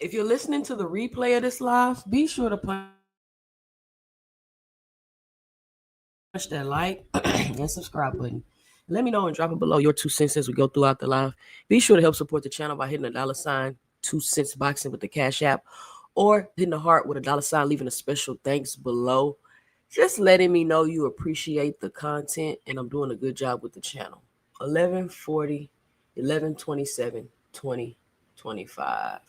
If you're listening to the replay of this live, be sure to punch that like and subscribe button. Let me know and drop it below your 2 cents as we go throughout the live. Be sure to help support the channel by hitting the $ 2 cents boxing with the Cash App, or hitting the heart with a $ leaving a special thanks below. Just letting me know you appreciate the content and I'm doing a good job with the channel. 11/40, 11/27, 2025.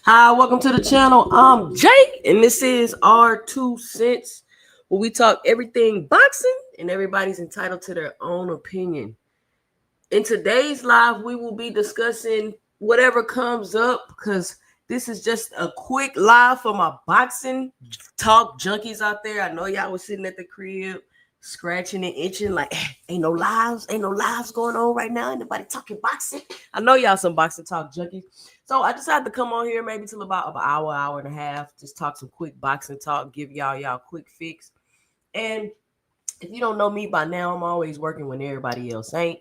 Hi, welcome to the channel. I'm Jake, and this is our 2 cents, where we talk everything boxing, and everybody's entitled to their own opinion. In today's live, we will be discussing whatever comes up, because this is just a quick live for my boxing talk junkies out there. I know y'all was sitting at the crib scratching and itching like, ain't no lives going on right now. Anybody talking boxing? I know y'all some boxing talk junkies. So I decided to come on here maybe till about an hour and a half, just talk some quick boxing talk, give y'all quick fix. And if you don't know me by now, I'm always working when everybody else ain't.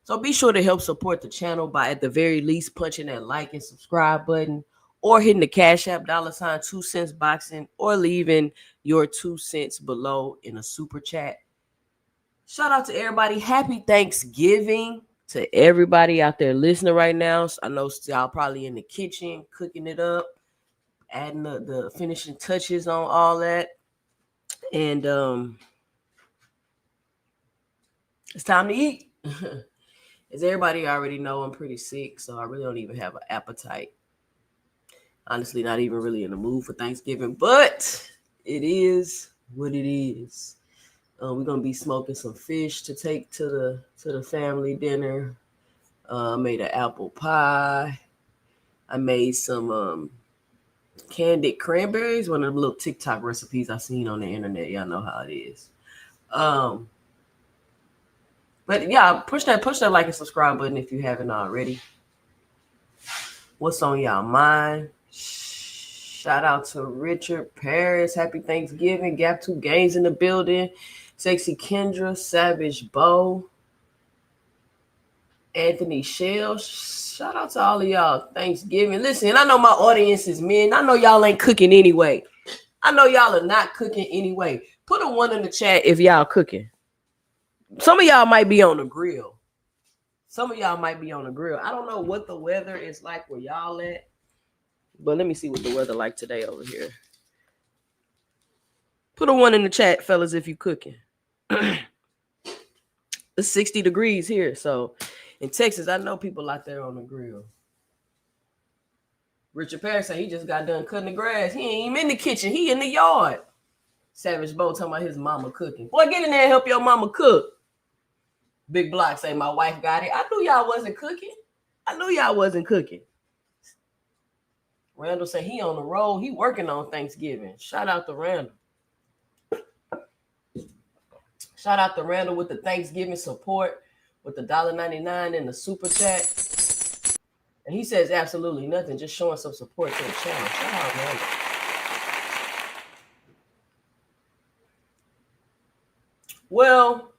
So be sure to help support the channel by at the very least punching that like and subscribe button, or hitting the Cash App $ 2 cents boxing, or leaving your 2 cents below in a super chat. Shout out to everybody. Happy Thanksgiving to everybody out there listening right now. I know y'all probably in the kitchen cooking it up, adding the finishing touches on all that. And it's time to eat. As everybody already know, I'm pretty sick, so I really don't even have an appetite. Honestly, not even really in the mood for Thanksgiving, but it is what it is. We're gonna be smoking some fish to take to the family dinner. I made an apple pie. I made some candied cranberries, one of the little TikTok recipes I seen on the internet. Y'all know how it is. But yeah, push that like and subscribe button if you haven't already. What's on y'all mind? Shout out to Richard Paris. Happy Thanksgiving. Gap 2 Games in the building. Sexy Kendra, Savage Bo, Anthony Shell. Shout out to all of y'all. Thanksgiving. Listen, I know my audience is men. I know y'all ain't cooking anyway. I know y'all are not cooking anyway. Put a 1 in the chat if y'all cooking. Some of y'all might be on the grill. Some of y'all might be on the grill. I don't know what the weather is like where y'all at. But let me see what the weather like today over here. Put a 1 in the chat, fellas, if you cooking. It's 60 degrees here. So in Texas, I know people out there on the grill. Richard Paris said he just got done cutting the grass. He ain't even in the kitchen. He in the yard. Savage Bo talking about his mama cooking. Boy, get in there and help your mama cook. Big Block say my wife got it. I knew y'all wasn't cooking. Randall said he on the road. He working on Thanksgiving. Shout out to Randall. Shout out to Randall with the Thanksgiving support with the $1.99 in the super chat. And he says absolutely nothing, just showing some support to the channel. Shout out, Randall. Well,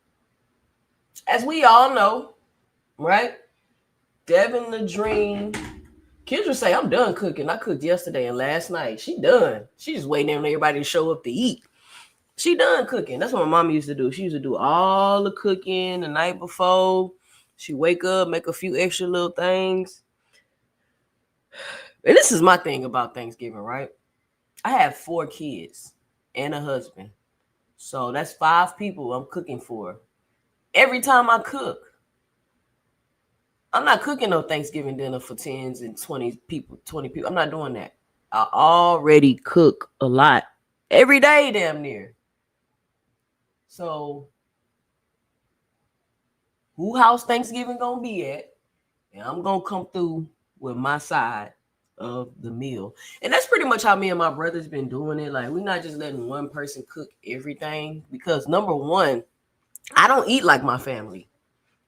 as we all know, right? Devin the Dream. Kendra say, I'm done cooking. I cooked yesterday and last night. She done. She just waiting on everybody to show up to eat. She done cooking. That's what my mom used to do. She used to do all the cooking the night before. She wake up, make a few extra little things. And this is my thing about Thanksgiving, right? I have 4 kids and a husband. So that's 5 people I'm cooking for. Every time I cook, I'm not cooking no Thanksgiving dinner for 10s and 20 people. I'm not doing that. I already cook a lot. Every day, damn near. So, who house Thanksgiving gonna be at? And I'm gonna come through with my side of the meal. And that's pretty much how me and my brother's been doing it. Like, we're not just letting one person cook everything. Because number one, I don't eat like my family.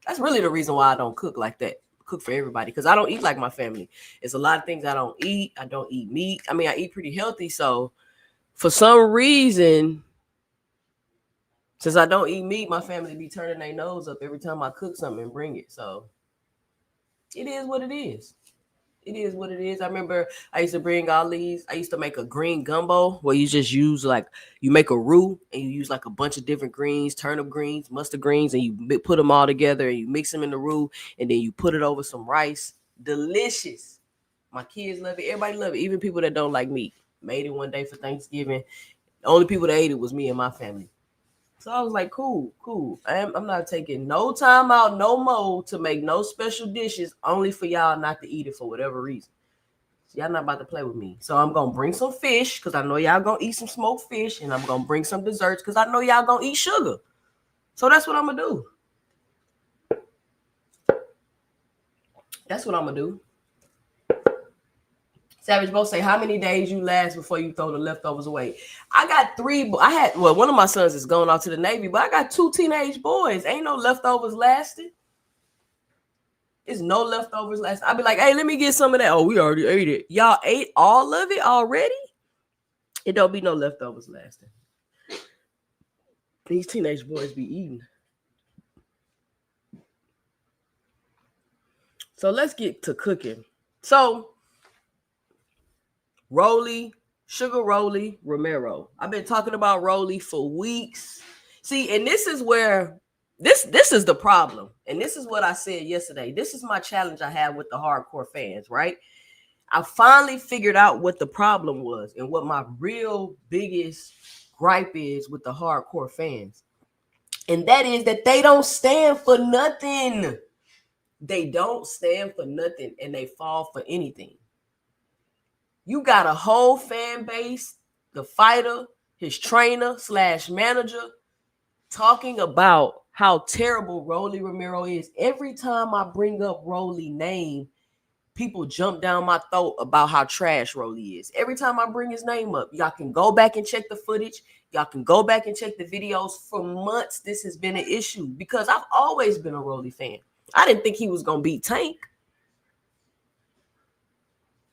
That's really the reason why I don't cook like that. Cook for everybody. Because I don't eat like my family. It's a lot of things I don't eat. I don't eat meat. I mean, I eat pretty healthy. So, for some reason, since I don't eat meat, my family be turning their nose up every time I cook something and bring it. So, it is what it is. It is what it is. I remember I used to bring all these. I used to make a green gumbo where you just use you make a roux and you use like a bunch of different greens, turnip greens, mustard greens, and you put them all together and you mix them in the roux and then you put it over some rice. Delicious. My kids love it. Everybody love it. Even people that don't like meat. Made it one day for Thanksgiving. The only people that ate it was me and my family. So I was like, cool. I'm not taking no time out, no more to make no special dishes only for y'all not to eat it for whatever reason. So y'all not about to play with me. So I'm going to bring some fish because I know y'all going to eat some smoked fish. And I'm going to bring some desserts because I know y'all going to eat sugar. So that's what I'm going to do. That's what I'm going to do. Savage Bo say, how many days you last before you throw the leftovers away? I got 3. One of my sons is going off to the Navy, but I got 2 teenage boys. Ain't no leftovers lasting. It's no leftovers lasting. I'll be like, hey, let me get some of that. Oh, we already ate it. Y'all ate all of it already? It don't be no leftovers lasting. These teenage boys be eating. So let's get to cooking. So, Sugar Rolly Romero. I've been talking about Rolly for weeks. See, and this is where this is the problem. And this is what I said yesterday. This is my challenge I have with the hardcore fans, right? I finally figured out what the problem was and what my real biggest gripe is with the hardcore fans. And that is that they don't stand for nothing. They don't stand for nothing and they fall for anything. You got a whole fan base, the fighter, his trainer / manager, talking about how terrible Rolly Romero is. Every time I bring up Rolly's name, people jump down my throat about how trash Rolly is. Every time I bring his name up, y'all can go back and check the footage. Y'all can go back and check the videos. For months, this has been an issue because I've always been a Rolly fan. I didn't think he was going to beat Tank.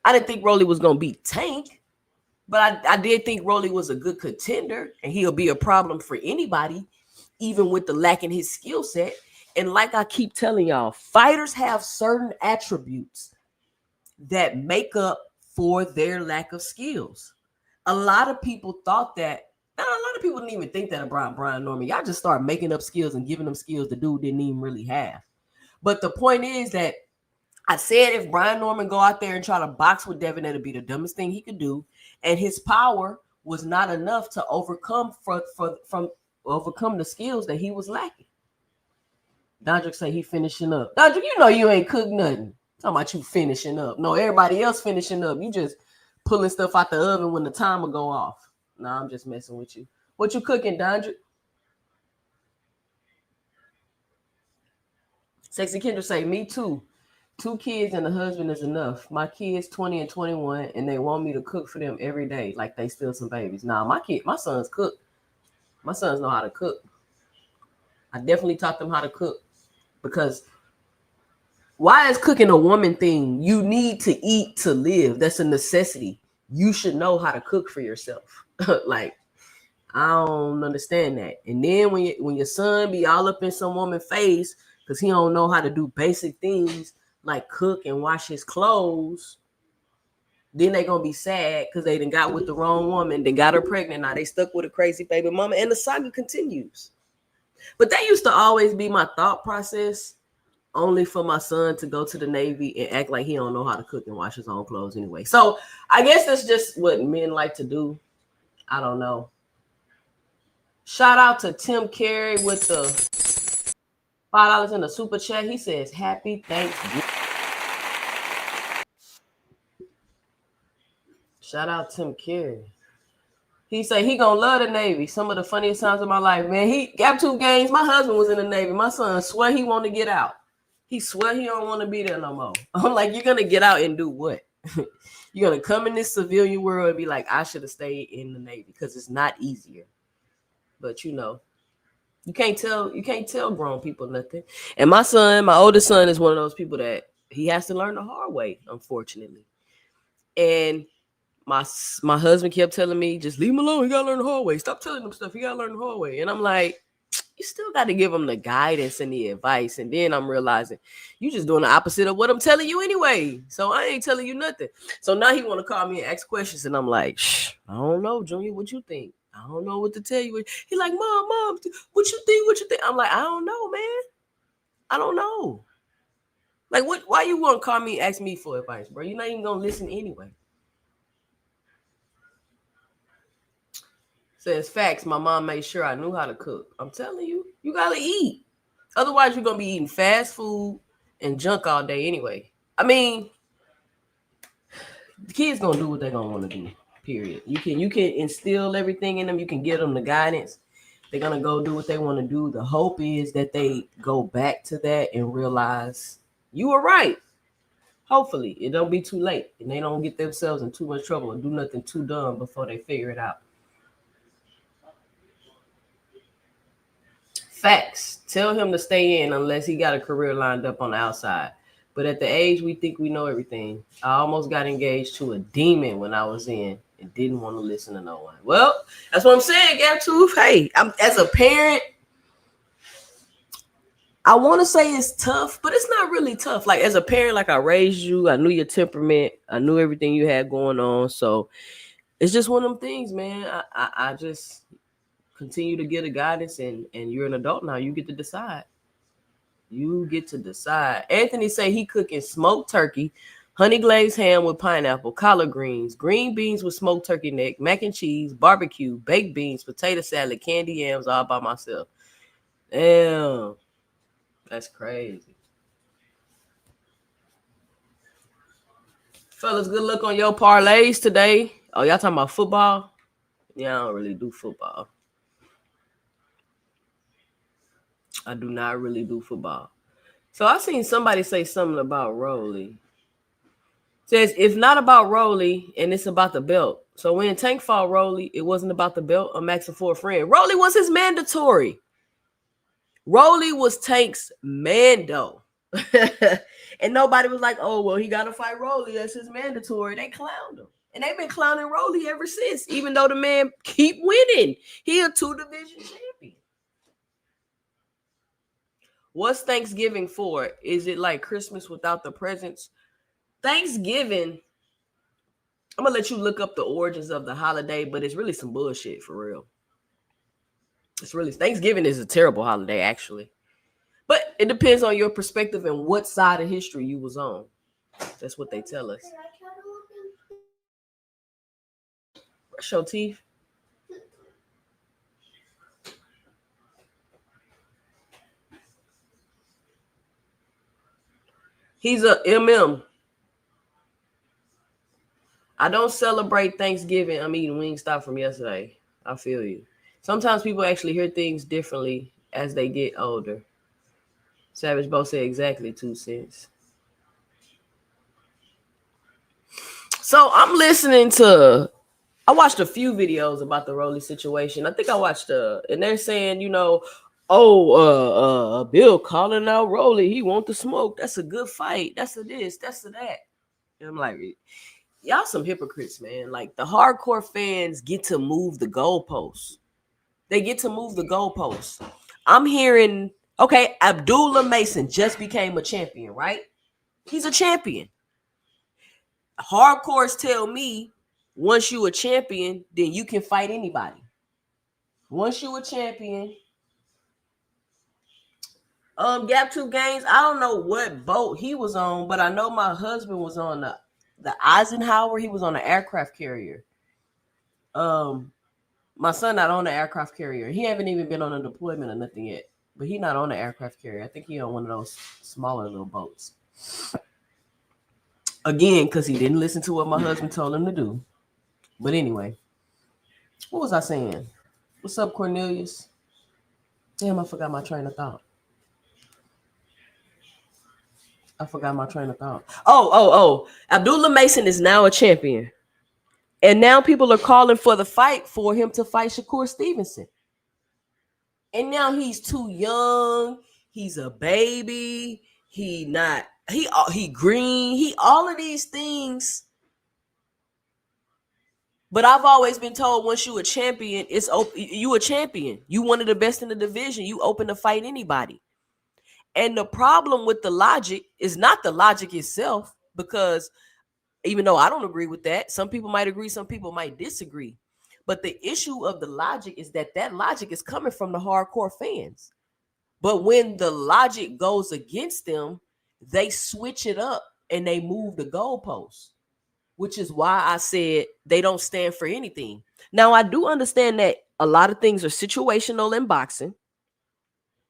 I didn't think Rolly was gonna beat Tank, but I did think Rolly was a good contender, and he'll be a problem for anybody, even with the lack in his skill set. And like I keep telling y'all, fighters have certain attributes that make up for their lack of skills. A lot of people thought that. A lot of people didn't even think that about Brian Norman. Y'all just start making up skills and giving them skills the dude didn't even really have. But the point is that I said if Brian Norman go out there and try to box with Devin, it'd be the dumbest thing he could do. And his power was not enough to overcome overcome the skills that he was lacking. Dondrick say he finishing up. Dondrick, you know you ain't cooked nothing. Talking about you finishing up. No, everybody else finishing up. You just pulling stuff out the oven when the timer go off. No, I'm just messing with you. What you cooking, Dondrick? Sexy Kendra say, me too. 2 kids and a husband is enough. My kids 20 and 21, and they want me to cook for them every day like they still some babies. Nah, my sons cook. My sons know how to cook. I definitely taught them how to cook, because why is cooking a woman thing? You need to eat to live. That's a necessity. You should know how to cook for yourself. Like, I don't understand that. And then when your son be all up in some woman's face because he don't know how to do basic things like cook and wash his clothes, then they gonna be sad because they done got with the wrong woman, then got her pregnant. Now they stuck with a crazy baby mama, and the saga continues. But that used to always be my thought process, only for my son to go to the Navy and act like he don't know how to cook and wash his own clothes anyway. So I guess that's just what men like to do. I don't know. Shout out to Tim Carey with the $5 in the super chat. He says, happy Thanksgiving. Shout out Tim Carey. He said he gonna love the Navy. Some of the funniest times of my life, man. He got 2 games. My husband was in the Navy. My son swear he want to get out. He swear he don't want to be there no more. I'm like, you're gonna get out and do what? You're gonna come in this civilian world and be like, I should have stayed in the Navy, because it's not easier. But you know, you can't tell grown people nothing. And my oldest son, is one of those people that he has to learn the hard way, unfortunately. And my husband kept telling me, just leave him alone. He gotta learn the hard way. Stop telling him stuff. He gotta learn the hard way. And I'm like, you still got to give him the guidance and the advice. And then I'm realizing you just doing the opposite of what I'm telling you anyway. So I ain't telling you nothing. So now he want to call me and ask questions. And I'm like, I don't know, Junior, what you think? I don't know what to tell you. He like, Mom, what you think? What you think? I'm like, I don't know, man. I don't know. Like, why you want to call me and ask me for advice, bro? You're not even going to listen anyway. Says facts. My mom made sure I knew how to cook. I'm telling you, you gotta eat. Otherwise, you're gonna be eating fast food and junk all day anyway. I mean, the kids gonna do what they're gonna want to do. Period. You can instill everything in them. You can give them the guidance. They're gonna go do what they want to do. The hope is that they go back to that and realize you were right. Hopefully, it don't be too late and they don't get themselves in too much trouble or do nothing too dumb before they figure it out. Facts. Tell him to stay in unless he got a career lined up on the outside. But at the age we think we know everything, I almost got engaged to a demon when I was in and didn't want to listen to no one. Well, that's what I'm saying, Gap Tooth. Hey, as a parent, I want to say it's tough, but it's not really tough. Like, as a parent, like, I raised you. I knew your temperament. I knew everything you had going on. So it's just one of them things, man. I just continue to get a guidance, and you're an adult now. You get to decide. You get to decide. Anthony say he cooking smoked turkey, honey glazed ham with pineapple, collard greens, green beans with smoked turkey neck, mac and cheese, barbecue, baked beans, potato salad, candy yams, all by myself. Damn, that's crazy. Fellas, good luck on your parlays today. Oh, y'all talking about football? Yeah, I don't really do football. I do not really do football. So I seen somebody say something about Rolly. Says, if not about Rolly and it's about the belt. So when Tank fought Rolly, it wasn't about the belt. I'm asking for a friend. Rolly was his mandatory. Rolly was Tank's mando. And nobody was like, oh, well, he got to fight Rolly. That's his mandatory. They clowned him. And they've been clowning Rolly ever since, even though the man keep winning. He a 2-division champion. What's Thanksgiving for? Is it like Christmas without the presents? Thanksgiving, I'm going to let you look up the origins of the holiday, but it's really some bullshit for real. It's really, Thanksgiving is a terrible holiday, actually. But it depends on your perspective and what side of history you was on. That's what they tell us. Brush your teeth. He's a MM. I don't celebrate Thanksgiving. I'm eating Wingstop from yesterday. I feel you. Sometimes people actually hear things differently as they get older. Savage Bo said exactly 2 cents. So I'm listening to, I watched a few videos about the Rolly situation. I think I watched and they're saying, you know, Bill calling out Rolly. He want the smoke. That's a good fight. That's a this. That's a that. And I'm like, y'all some hypocrites, man. Like the hardcore fans get to move the goalposts. They get to move the goalposts. I'm hearing, okay, Abdullah Mason just became a champion, right? He's a champion. Hardcores tell me once you a champion, then you can fight anybody. Once you a champion, Gap Tooth Games, I don't know what boat he was on, but I know my husband was on the Eisenhower. He was on an aircraft carrier. My son not on the aircraft carrier. He haven't even been on a deployment or nothing yet. But he not on the aircraft carrier. I think he on one of those smaller little boats. Again, because he didn't listen to what my husband told him to do. But anyway, what was I saying? What's up, Cornelius? Damn, I forgot my train of thought. Oh. Abdullah Mason is now a champion. And now people are calling for the fight for him to fight Shakur Stevenson. And now he's too young. He's a baby. He green. He all of these things. But I've always been told once you a champion, it's you a champion. You one of the best in the division. You open to fight anybody. And the problem with the logic is not the logic itself, because even though I don't agree with that, some people might agree, some people might disagree. But the issue of the logic is that logic is coming from the hardcore fans. But when the logic goes against them, they switch it up and they move the goalposts, which is why I said they don't stand for anything. Now, I do understand that a lot of things are situational in boxing,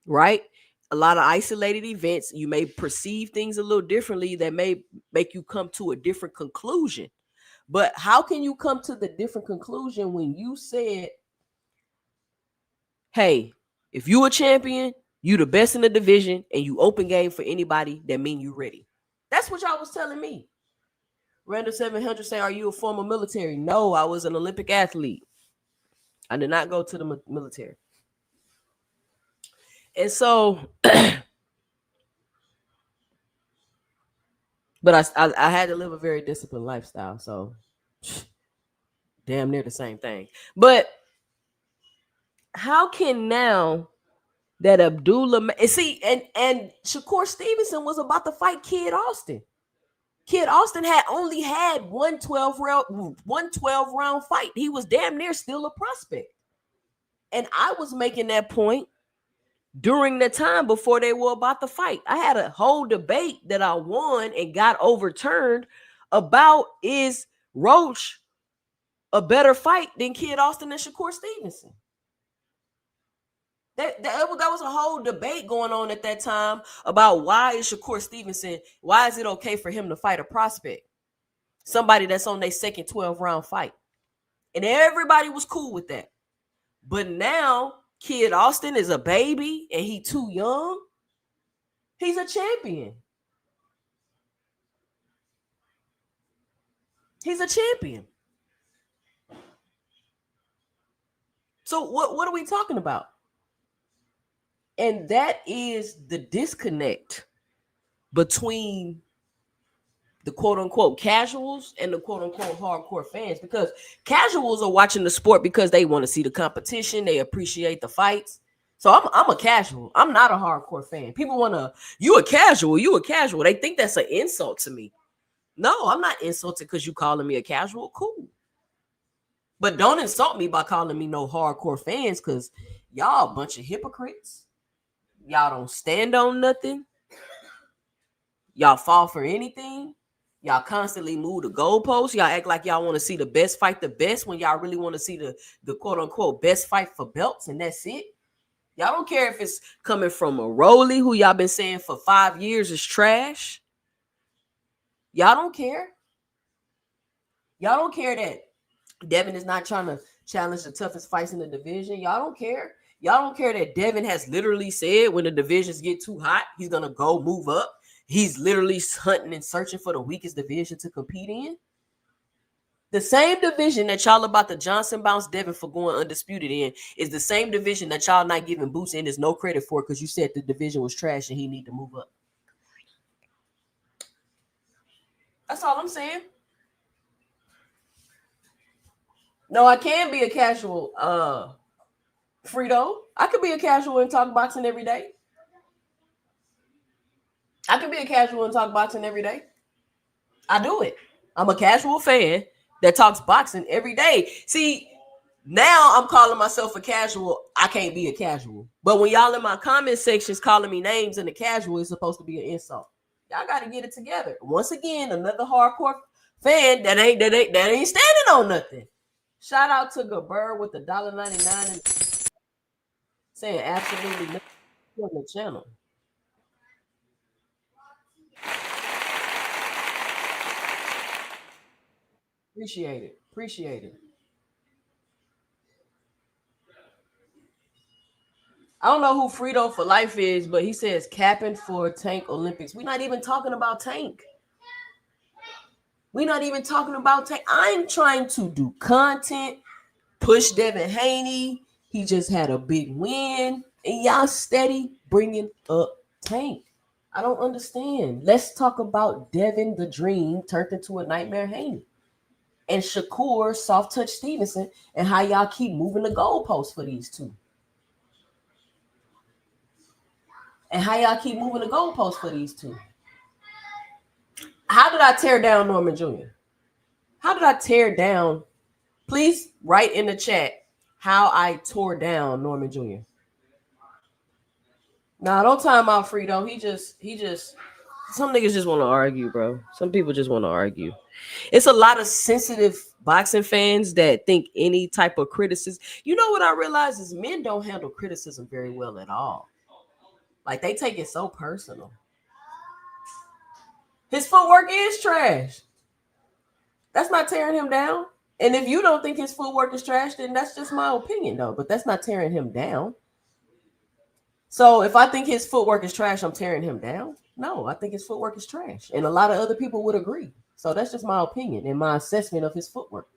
right? A lot of isolated events. You may perceive things a little differently that may make you come to a different conclusion. But how can you come to the different conclusion when you said, hey, if you a champion, you the best in the division, and you open game for anybody, that mean you ready? That's what y'all was telling me. Randall 700 say, are you a former military? No, I was an Olympic athlete. I did not go to the military. And so, but I had to live a very disciplined lifestyle. So damn near the same thing. But how can now that Abdullah, and see, and Shakur Stevenson was about to fight Kid Austin. Kid Austin had only had one 12-round fight. He was damn near still a prospect. And I was making that point during the time before they were about to fight. I had a whole debate that I won and got overturned about, is Roach a better fight than Kid Austin and Shakur Stevenson? That was a whole debate going on at that time about why is Shakur Stevenson, why is it okay for him to fight a prospect? Somebody that's on their second 12-round fight. And everybody was cool with that. But now Kid Austin is a baby and he too young. He's a champion. He's a champion. So what are we talking about? And that is the disconnect between the quote unquote casuals and the quote unquote hardcore fans, because casuals are watching the sport because they want to see the competition, they appreciate the fights. So I'm a casual. I'm not a hardcore fan. People want to, you a casual. They think that's an insult to me. No, I'm not insulted because you calling me a casual. Cool. But don't insult me by calling me no hardcore fans, because y'all a bunch of hypocrites. Y'all don't stand on nothing. Y'all fall for anything. Y'all constantly move the goalposts. Y'all act like y'all want to see the best fight the best when y'all really want to see the quote unquote best fight for belts, and that's it. Y'all don't care if it's coming from a Rolly who y'all been saying for 5 years is trash. Y'all don't care. Y'all don't care that Devin is not trying to challenge the toughest fights in the division. Y'all don't care. Y'all don't care that Devin has literally said when the divisions get too hot, he's going to go move up. He's literally hunting and searching for the weakest division to compete in. The same division that y'all about to Johnson bounce Devin for going undisputed in is the same division that y'all not giving Boots Ennis no credit for because you said the division was trash and he need to move up. That's all I'm saying. No, I can be a casual, Frito. I could be a casual and talk boxing every day. I can be a casual and talk boxing every day. I do it. I'm a casual fan that talks boxing every day. See, now I'm calling myself a casual. I can't be a casual. But when y'all in my comment sections calling me names and a casual is supposed to be an insult. Y'all got to get it together. Once again, another hardcore fan that ain't standing on nothing. Shout out to Gabur with the $1.99 and saying absolutely nothing on the channel. Appreciate it. I don't know who Frito for Life is, but he says capping for Tank Olympics. We're not even talking about Tank. I'm trying to do content, push Devin Haney. He just had a big win, and y'all steady bringing up Tank. I don't understand. Let's talk about Devin the Dream turned into a Nightmare Haney and Shakur Soft Touch Stevenson and how y'all keep moving the goalposts for these two. How did I tear down Norman Jr.? How did I tear down? Please write in the chat how I tore down Norman Jr. Nah, don't time out Frito. He just some niggas just want to argue, bro. Some people just want to argue. It's a lot of sensitive boxing fans that think any type of criticism. You know what I realize is men don't handle criticism very well at all. Like they take it so personal. His footwork is trash. That's not tearing him down. And if you don't think his footwork is trash, then that's just my opinion, though. But that's not tearing him down. So if I think his footwork is trash, I'm tearing him down? No, I think his footwork is trash. And a lot of other people would agree. So that's just my opinion and my assessment of his footwork.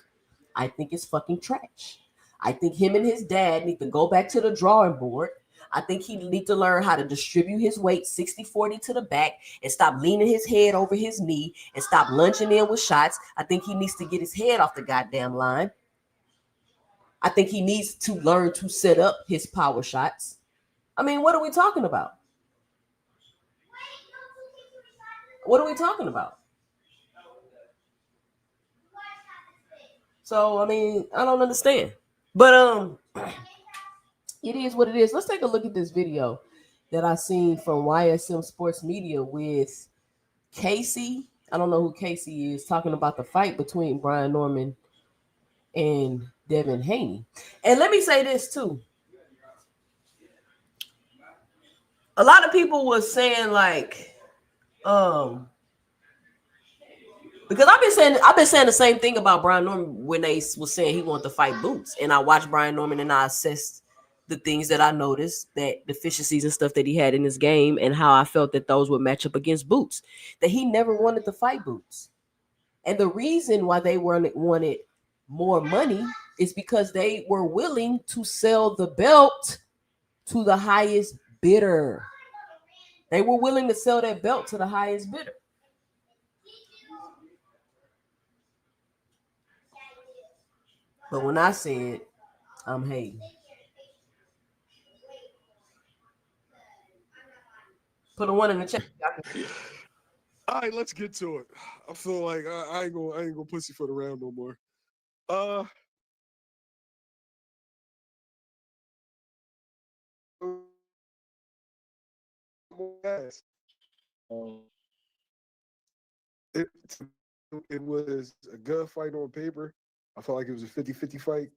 I think it's fucking trash. I think him and his dad need to go back to the drawing board. I think he needs to learn how to distribute his weight 60-40 to the back and stop leaning his head over his knee and stop lunging in with shots. I think he needs to get his head off the goddamn line. I think he needs to learn to set up his power shots. I mean, what are we talking about? So, I mean, I don't understand. But it is what it is. Let's take a look at this video that I seen from YSM Sports Media with Casey. I don't know who Casey is, talking about the fight between Brian Norman and Devin Haney. And let me say this too. A lot of people was saying like, because I've been saying the same thing about Brian Norman when they was saying he wanted to fight Boots. And I watched Brian Norman and I assessed the things that I noticed, that deficiencies and stuff that he had in his game, and how I felt that those would match up against Boots, that he never wanted to fight Boots. And the reason why they wanted more money is because they were willing to sell the belt to the highest bidder. They were willing to sell that belt to the highest bidder. But when I said I'm hating, put a one in the chat. All right, let's get to it. I feel like I ain't gonna pussyfoot around no more. It was a good fight on paper. I felt like it was a 50-50 fight.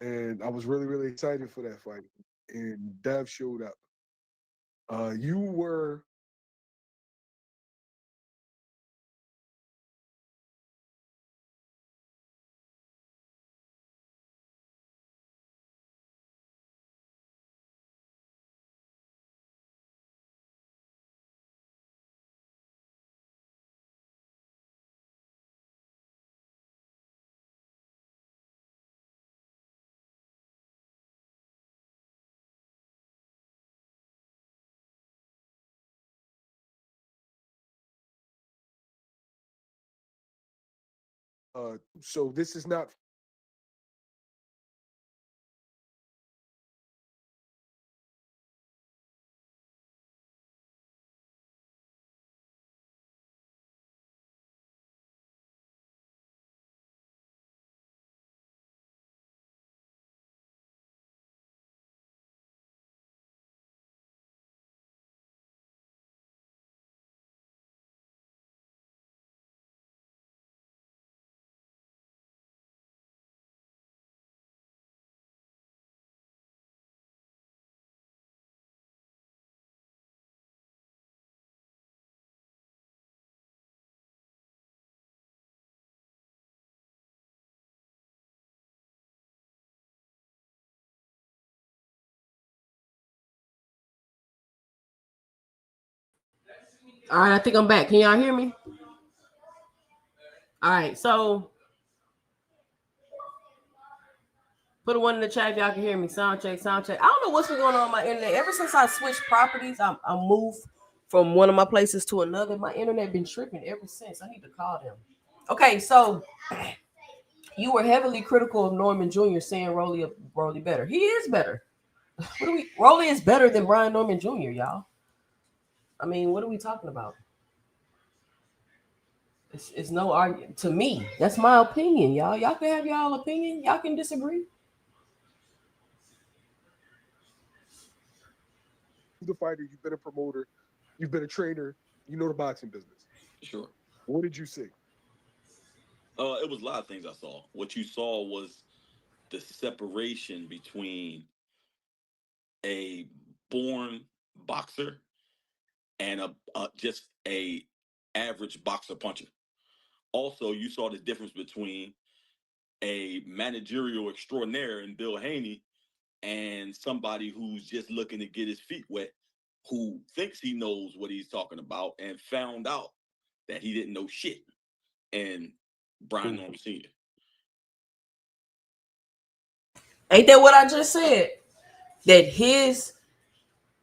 And I was really, really excited for that fight. And Dev showed up. You were so this is not All right, I think I'm back. Can y'all hear me? All right, so put a one in the chat if y'all can hear me. Sound check, sound check. I don't know what's been going on my internet. Ever since I switched properties, I moved from one of my places to another. My internet been tripping ever since. I need to call them. Okay, so you were heavily critical of Norman Jr. saying Rolly better. He is better. Rolly is better than Brian Norman Jr., y'all. I mean, what are we talking about? It's no argument to me. That's my opinion, y'all. Y'all can have y'all opinion. Y'all can disagree. the fighter, you've been a promoter, you've been a trainer, you know the boxing business. Sure. What did you see? It was a lot of things I saw. What you saw was the separation between a born boxer and just a average boxer puncher. Also, you saw the difference between a managerial extraordinaire in Bill Haney and somebody who's just looking to get his feet wet, who thinks he knows what he's talking about and found out that he didn't know shit. And Brian Norman Sr. Ain't that what I just said? That his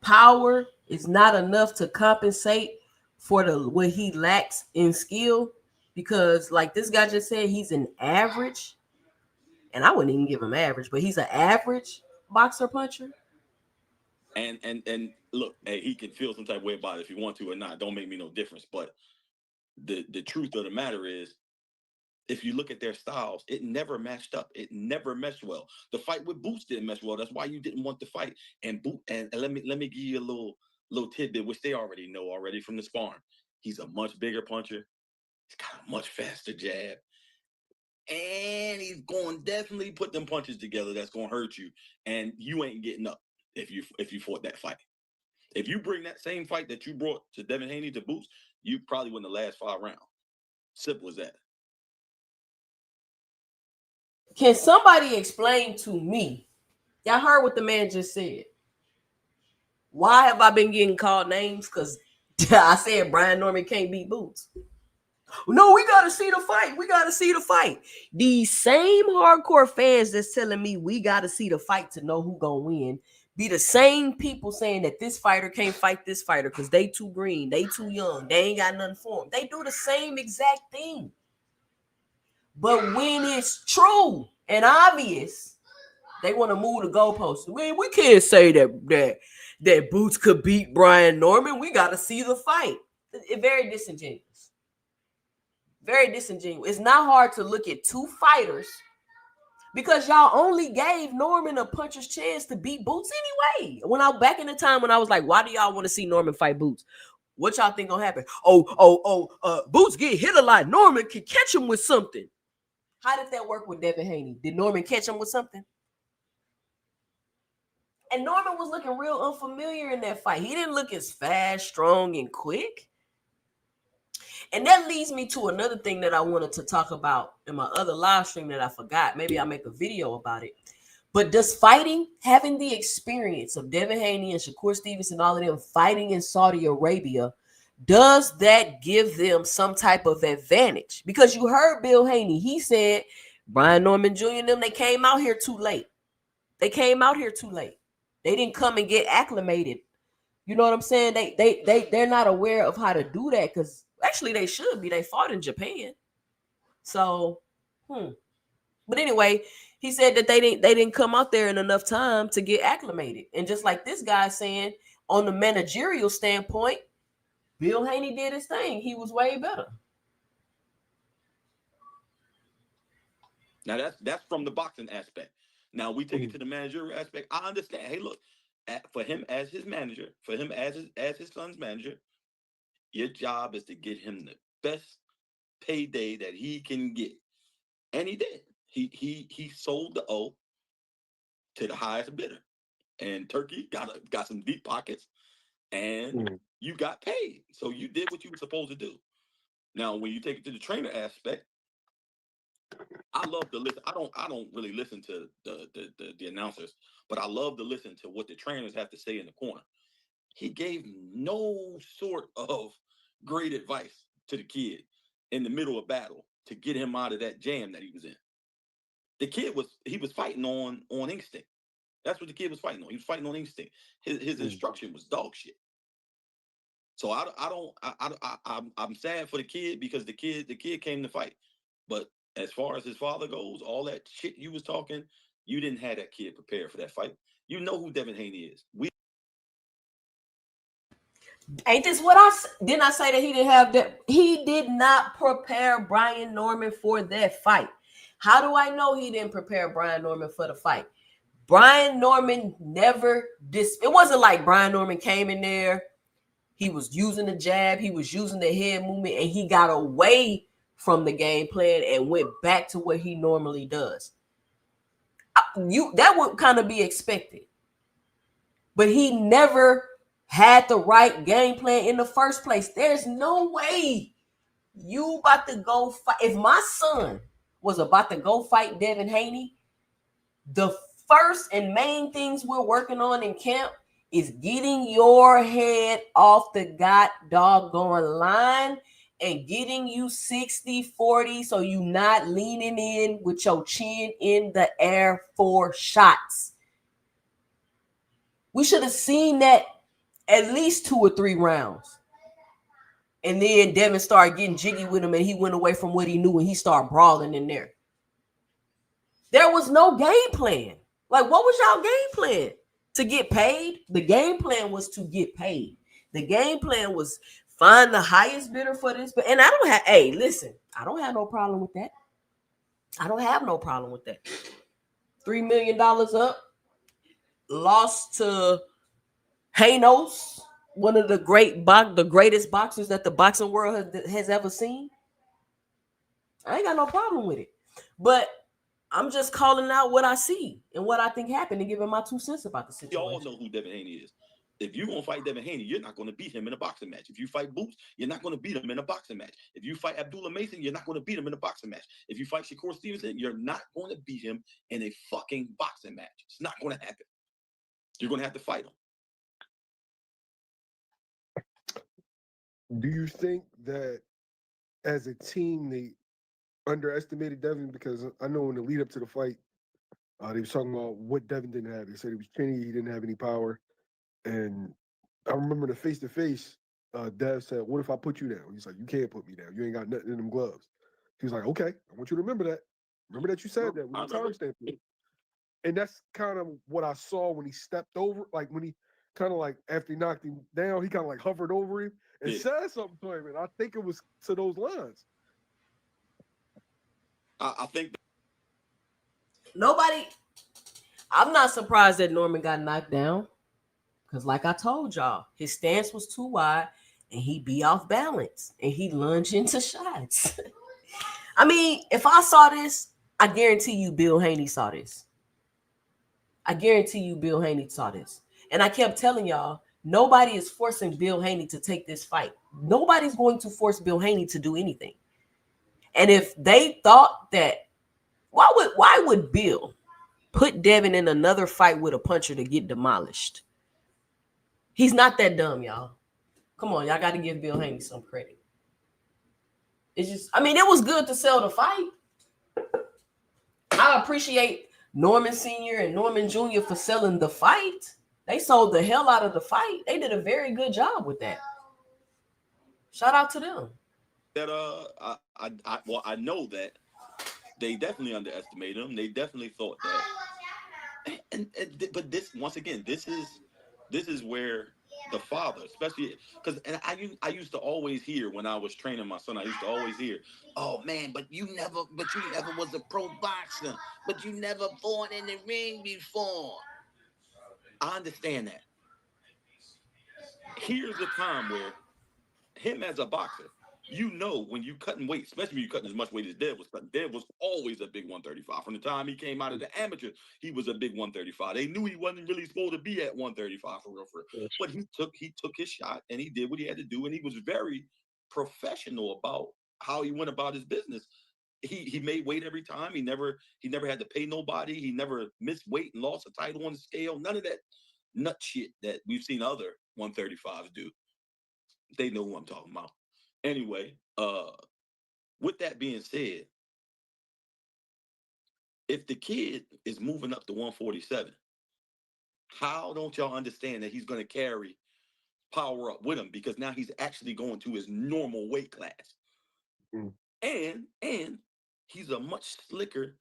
power is not enough to compensate for what he lacks in skill, because like this guy just said, he's an average, and I wouldn't even give him average, but he's an average boxer puncher. And look, hey, he can feel some type of way about it if he want to or not. Don't make me no difference. But the truth of the matter is, if you look at their styles, it never matched up. It never meshed well. The fight with Boots didn't mesh well. That's why you didn't want to fight. And let me give you a little tidbit, which they already know already from the sparring. He's a much bigger puncher. He's got a much faster jab. And he's going to definitely put them punches together that's going to hurt you. And you ain't getting up if you fought that fight. If you bring that same fight that you brought to Devin Haney to Boots, you probably win the last 5 rounds. Simple as that. Can somebody explain to me? Y'all heard what the man just said. Why have I been getting called names? Because I said Brian Norman can't beat Boots. No, we got to see the fight. We got to see the fight. These same hardcore fans that's telling me we got to see the fight to know who going to win be the same people saying that this fighter can't fight this fighter because they too green, they too young, they ain't got nothing for them. They do the same exact thing. But when it's true and obvious, they want to move the goalposts. We can't say that Boots could beat Brian Norman. We got to see the fight. It's very disingenuous. Very disingenuous. It's not hard to look at two fighters because y'all only gave Norman a puncher's chance to beat Boots anyway. Back in the time when I was like, why do y'all want to see Norman fight Boots? What y'all think gonna happen? Boots get hit a lot. Norman can catch him with something. How did that work with Devin Haney? Did Norman catch him with something? And Norman was looking real unfamiliar in that fight. He didn't look as fast, strong, and quick. And that leads me to another thing that I wanted to talk about in my other live stream that I forgot. Maybe I'll make a video about it. But does fighting, having the experience of Devin Haney and Shakur Stevenson, all of them fighting in Saudi Arabia, does that give them some type of advantage? Because you heard Bill Haney. He said Brian Norman Jr. and them, they came out here too late. They didn't come and get acclimated. You know what I'm saying? They're not aware of how to do that because actually they should be. They fought in Japan. So, But anyway, he said that they didn't come out there in enough time to get acclimated. And just like this guy saying, on the managerial standpoint, Bill Haney did his thing. He was way better. Now that's from the boxing aspect. Now we take it to the managerial aspect. I understand. Hey, look, for him as his manager, for him as his son's manager, your job is to get him the best payday that he can get, and he did. He sold the O to the highest bidder, and Turkey got some deep pockets, and you got paid. So you did what you were supposed to do. Now, when you take it to the trainer aspect, I love to listen. I don't really listen to the announcers, but I love to listen to what the trainers have to say in the corner. He gave no sort of great advice to the kid in the middle of battle to get him out of that jam that he was in. The kid was fighting on instinct. That's what the kid was fighting on. He was fighting on instinct. His instruction was dog shit. So I'm sad for the kid because the kid came to fight. But as far as his father goes, all that shit you was talking, you didn't have that kid prepared for that fight. You know who Devin Haney is. Ain't this what didn't I say that he didn't have that? He did not prepare Brian Norman for that fight. How do I know he didn't prepare Brian Norman for the fight? Brian Norman it wasn't like Brian Norman came in there, he was using the jab, he was using the head movement, and he got away from the game plan and went back to what he normally does. That would kind of be expected. But he never had the right game plan in the first place. There's no way you about to go fight. If my son was about to go fight Devin Haney, the first and main things we're working on in camp is getting your head off the doggone line and getting you 60-40 so you not leaning in with your chin in the air for shots. We should have seen that at least 2 or 3 rounds. And then Devin started getting jiggy with him and he went away from what he knew and he started brawling in there. There was no game plan. Like, what was y'all game plan? To get paid? The game plan was to get paid. The game plan was find the highest bidder for this. And I don't have no problem with that. I don't have no problem with that. $3 million up. Lost to Hanos, one of the greatest boxers that the boxing world has ever seen. I ain't got no problem with it. But I'm just calling out what I see and what I think happened and giving my 2 cents about the situation. Y'all know who Devin Haney is. If you're going to fight Devin Haney, you're not going to beat him in a boxing match. If you fight Boots, you're not going to beat him in a boxing match. If you fight Abdullah Mason, you're not going to beat him in a boxing match. If you fight Shakur Stevenson, you're not going to beat him in a fucking boxing match. It's not going to happen. You're going to have to fight him. Do you think that as a team they underestimated Devin? Because I know in the lead up to the fight, They was talking about what Devin didn't have. They said he was skinny, he didn't have any power. And I remember the face to face, Dev said, "What if I put you down?" He's like, "You can't put me down. You ain't got nothing in them gloves." He was like, "Okay, I want you to remember that. Remember that you said that I with the remember. timestamp." And that's kind of what I saw when he stepped over, like when he kind of like after he knocked him down, he kind of like hovered over him and Yeah. said something to him. And I think it was to those lines. I think Nobody. I'm not surprised that Norman got knocked down because, like I told y'all, his stance was too wide and he be off balance and he lunged into shots. I mean, if I saw this, I guarantee you Bill Haney saw this. I guarantee you Bill Haney saw this. And I kept telling y'all, nobody is forcing Bill Haney to take this fight. Nobody's going to force Bill Haney to do anything. And if they thought that, why would Bill put Devin in another fight with a puncher to get demolished? He's not that dumb, y'all. Come on, y'all got to give Bill Haney some credit. It's just, I mean, it was good to sell the fight. I appreciate Norman Sr. and Norman Jr. for selling the fight. They sold the hell out of the fight. They did a very good job with that. Shout out to them. that I know that they definitely underestimated him. They definitely thought that, but this once again, this is where the father, especially because, and I used to always hear when I was training my son, I used to always hear, "Oh man, but you never was a pro boxer, but you never fought in the ring before." I understand that. Here's a time where him as a boxer, when you cutting weight, especially when you cutting as much weight as Dev was cutting. Dev was always a big 135. From the time he came out of the amateur, he was a big 135. They knew he wasn't really supposed to be at 135 for real. But he took his shot and he did what he had to do, and he was very professional about how he went about his business. He made weight every time. He never had to pay nobody. He never missed weight and lost a title on the scale. None of that nut shit that we've seen other 135s do. They know who I'm talking about. Anyway, with that being said, if the kid is moving up to 147, how don't y'all understand that he's going to carry power up with him, because now he's actually going to his normal weight class. Mm. And he's a much slicker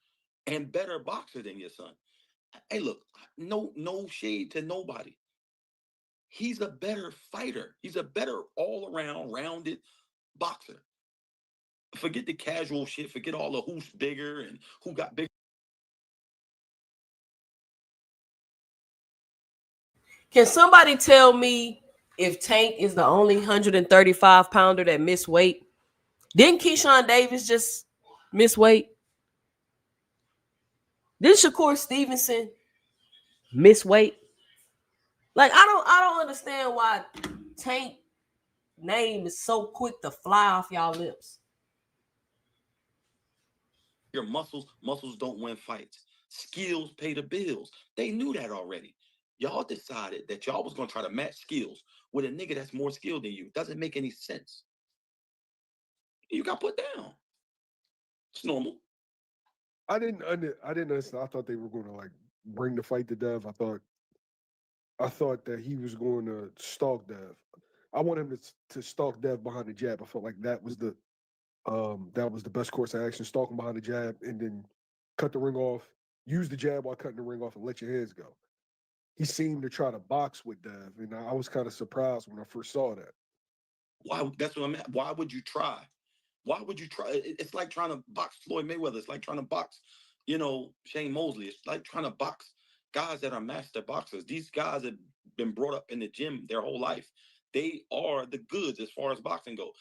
and better boxer than your son. Hey, look, no shade to nobody. He's a better fighter. He's a better all-around rounded boxer. Forget the casual shit. Forget all the who's bigger and who got bigger. Can somebody tell me if Tank is the only 135 pounder that missed weight? Didn't Keyshawn Davis just miss weight? Did Shakur Stevenson miss weight? Like, I don't understand why Tank name is so quick to fly off y'all lips. Your muscles don't win fights. Skills pay the bills. They knew that already. Y'all decided that y'all was going to try to match skills with a nigga that's more skilled than you. Doesn't make any sense. You got put down. It's normal. I didn't understand. I thought they were going to like bring the fight to Dev. I thought that he was going to stalk Dev. I want him to stalk Dev behind the jab. I felt like that was the best course of action. Stalk him behind the jab and then cut the ring off. Use the jab while cutting the ring off and let your hands go. He seemed to try to box with Dev, and I was kind of surprised when I first saw that. Why? That's what I'm at. Why would you try? Why would you try? It's like trying to box Floyd Mayweather. It's like trying to box, Shane Mosley. It's like trying to box guys that are master boxers. These guys have been brought up in the gym their whole life. They are the goods as far as boxing goes.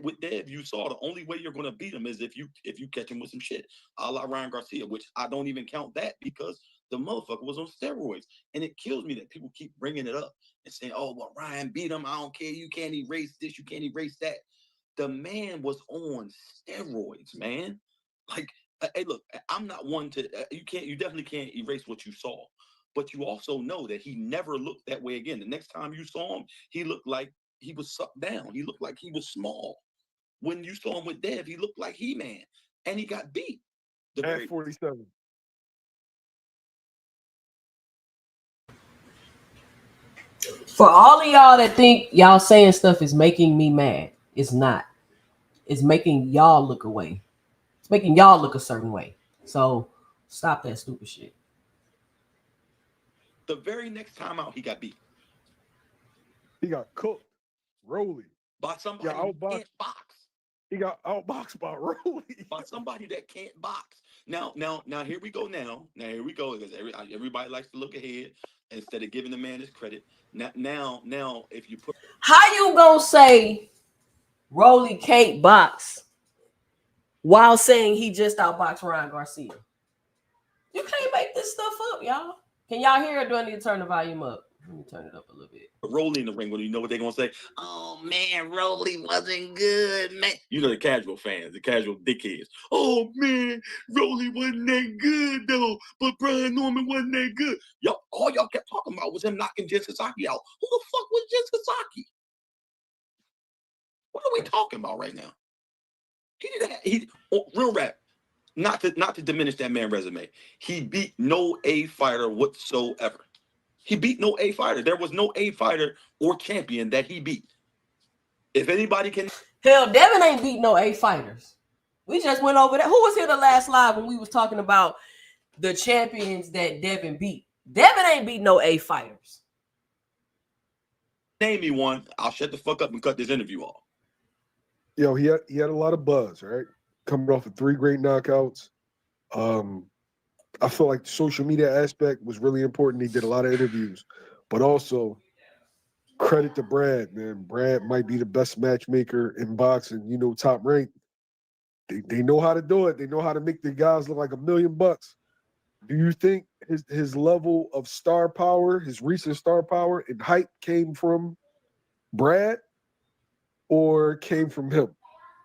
With Dev, you saw the only way you're going to beat him is if you catch him with some shit, a la Ryan Garcia, which I don't even count that because the motherfucker was on steroids. And it kills me that people keep bringing it up and saying, "Oh, well, Ryan beat him. I don't care. You can't erase this. You can't erase that." The man was on steroids, man. Like, hey, look, I'm not one to, you definitely can't erase what you saw. But you also know that he never looked that way again. The next time you saw him, he looked like he was sucked down. He looked like he was small. When you saw him with Dev, he looked like He-Man. And he got beat. At 47. For all of y'all that think y'all saying stuff is making me mad, it's not. It's making y'all look away. It's making y'all look a certain way. So stop that stupid shit. The very next time out, he got beat He got cooked. Rolly. by somebody Yeah, who outboxed. can't box. He got outboxed by Rolly. By somebody that can't box. Now, here we go. Now here we go. Because everybody likes to look ahead instead of giving the man his credit. Now, if you put How you gonna say Rolly can't box while saying he just outboxed Ryan Garcia? You can't make this stuff up, y'all. Can y'all hear it? Do I need to turn the volume up? Let me turn it up a little bit. Rolly in the ring, when you know what they're gonna say? Oh man, Rolly wasn't good, man. You know the casual fans, the casual dickheads. Oh man, Rolly wasn't that good though, but Brian Norman wasn't that good. All y'all kept talking about was him knocking Jin Sasaki out. Who the fuck was Jin Sasaki? What are we talking about right now? Real rap. Not to diminish that man's resume. He beat no A fighter whatsoever. He beat no A fighter. There was no A fighter or champion that he beat. If anybody can, hell, Devin ain't beat no A fighters. We just went over that. Who was here the last live when we was talking about the champions that Devin beat? Devin ain't beat no A fighters. name me one, I'll shut the fuck up and cut this interview off. Yo, he had a lot of buzz, right? Coming off of 3 great knockouts. I feel like the social media aspect was really important. He did a lot of interviews, but also credit to Brad, man. Brad might be the best matchmaker in boxing. You know, Top Rank. They know how to do it. They know how to make the guys look like $1 million. Do you think his level of star power, his recent star power and hype came from Brad or came from him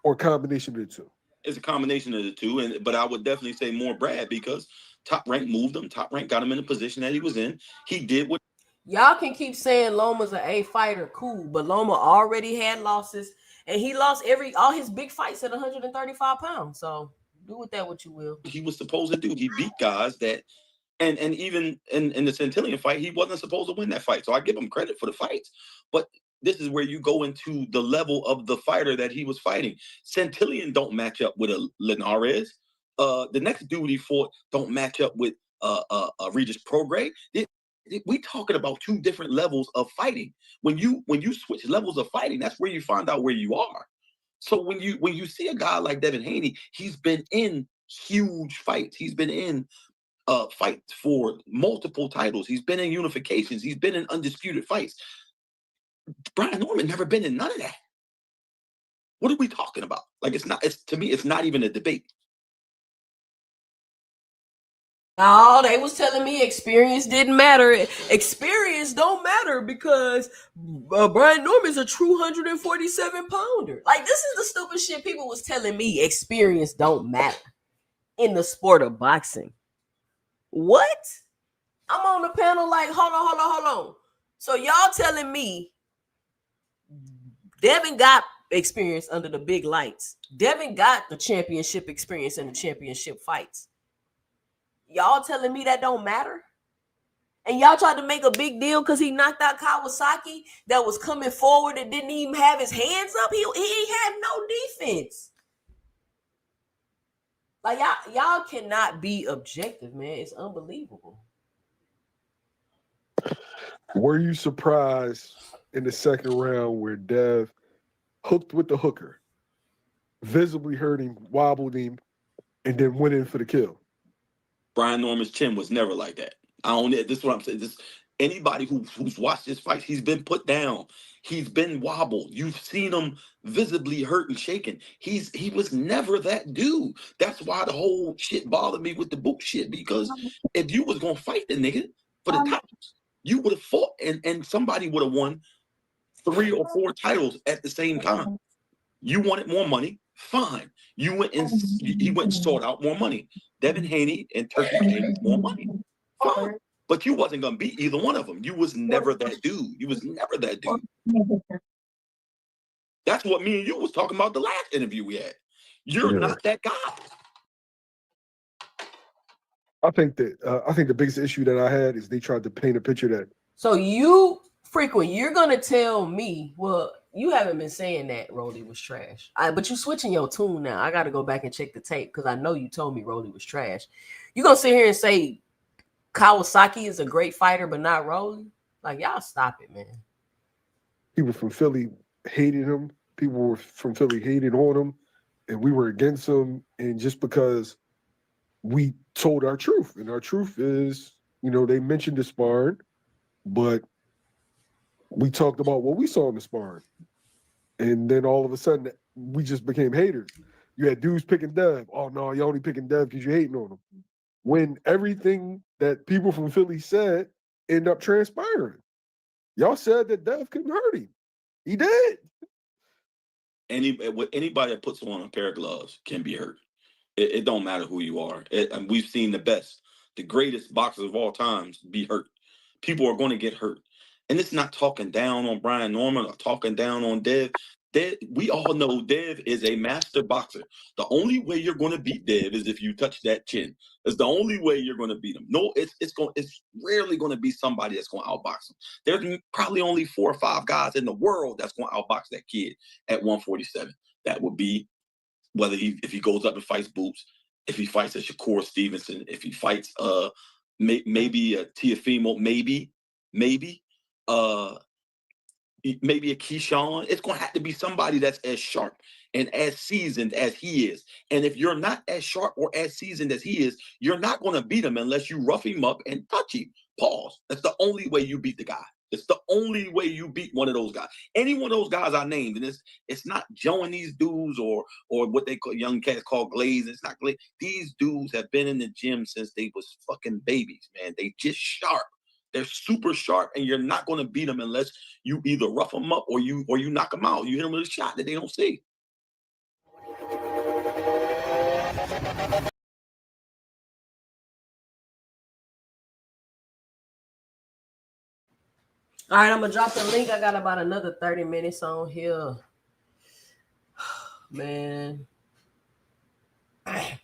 or a combination of the two? It's a combination of the two, but I would definitely say more Brad because Top Rank moved him. Top Rank got him in the position that he was in. He did what y'all can keep saying Loma's an A fighter, cool, but Loma already had losses, and he lost all his big fights at 135 pounds. So do with that what you will. he was supposed to do. He beat guys that, and even in the Centillion fight, he wasn't supposed to win that fight. So I give him credit for the fights, but this is where you go into the level of the fighter that he was fighting. Centillion don't match up with a Linares. The next dude he fought don't match up with Regis Prograis. We talking about 2 different levels of fighting. When you switch levels of fighting, that's where you find out where you are. So when you see a guy like Devin Haney, he's been in huge fights. He's been in fights for multiple titles. He's been in unifications. He's been in undisputed fights. Brian Norman never been in none of that. What are we talking about? Like to me, it's not even a debate. No, they was telling me experience didn't matter. Experience don't matter because Brian Norman's a true 147 pounder. Like, this is the stupid shit people was telling me. Experience don't matter in the sport of boxing. What? I'm on the panel like, hold on. So y'all telling me Devin got experience under the big lights. Devin got the championship experience in the championship fights. Y'all telling me that don't matter? And y'all tried to make a big deal because he knocked out Kawasaki that was coming forward and didn't even have his hands up. He had no defense. Like, y'all cannot be objective, man. It's unbelievable. Were you surprised in the second round where Dev hooked with the hooker, visibly hurt him, wobbled him, and then went in for the kill? Brian Norman's chin was never like that. This is what I'm saying. Anybody who's watched this fight, he's been put down. He's been wobbled. You've seen him visibly hurt and shaken. He was never that dude. That's why the whole shit bothered me with the book shit, because if you was gonna fight the nigga for the titles, you would have fought and somebody would have won 3 or 4 titles at the same time. You wanted more money, fine. He went and sought out more money. Devin Haney and Turkey came with more money, fine. But you wasn't gonna beat either one of them. You was never that dude. You was never that dude. That's what me and you was talking about the last interview we had. You're not that guy. I think the biggest issue that I had is they tried to paint a picture that. So you Frequent, you're gonna tell me, well, you haven't been saying that Rolly was trash. But you switching your tune now. I gotta go back and check the tape because I know you told me Rolly was trash. You gonna sit here and say Kawasaki is a great fighter, but not Rolly? Like, y'all stop it, man. People from Philly hated him. People from Philly hated on him, and we were against him. And just because we told our truth, and our truth is, they mentioned the sparring, but we talked about what we saw in the sparring. And then all of a sudden, we just became haters. You had dudes picking Dev. Oh, no, you only picking Dev because you hating on him. When everything that people from Philly said ended up transpiring. Y'all said that Dev couldn't hurt him. He did. Anybody that puts on a pair of gloves can be hurt. It don't matter who you are. And we've seen the best, the greatest boxers of all times be hurt. People are going to get hurt. And it's not talking down on Brian Norman or talking down on Dev. We all know Dev is a master boxer. The only way you're going to beat Dev is if you touch that chin. It's the only way you're going to beat him. No, it's rarely going to be somebody that's going to outbox him. There's probably only 4 or 5 guys in the world that's going to outbox that kid at 147. That would be if he goes up and fights Boots, if he fights a Shakur Stevenson, if he fights maybe a Teofimo, maybe a Keyshawn. It's going to have to be somebody that's as sharp and as seasoned as he is. And if you're not as sharp or as seasoned as he is, you're not going to beat him unless you rough him up and touch him. Pause. That's the only way you beat the guy. It's the only way you beat one of those guys. Any one of those guys I named, and it's not joining these dudes or what they call young cats call glaze. It's not glaze. These dudes have been in the gym since they was fucking babies, man. They just sharp. They're super sharp, and you're not going to beat them unless you either rough them up or you knock them out. You hit them with a shot that they don't see. All right, I'm gonna drop the link. I got about another 30 minutes on here. Man. I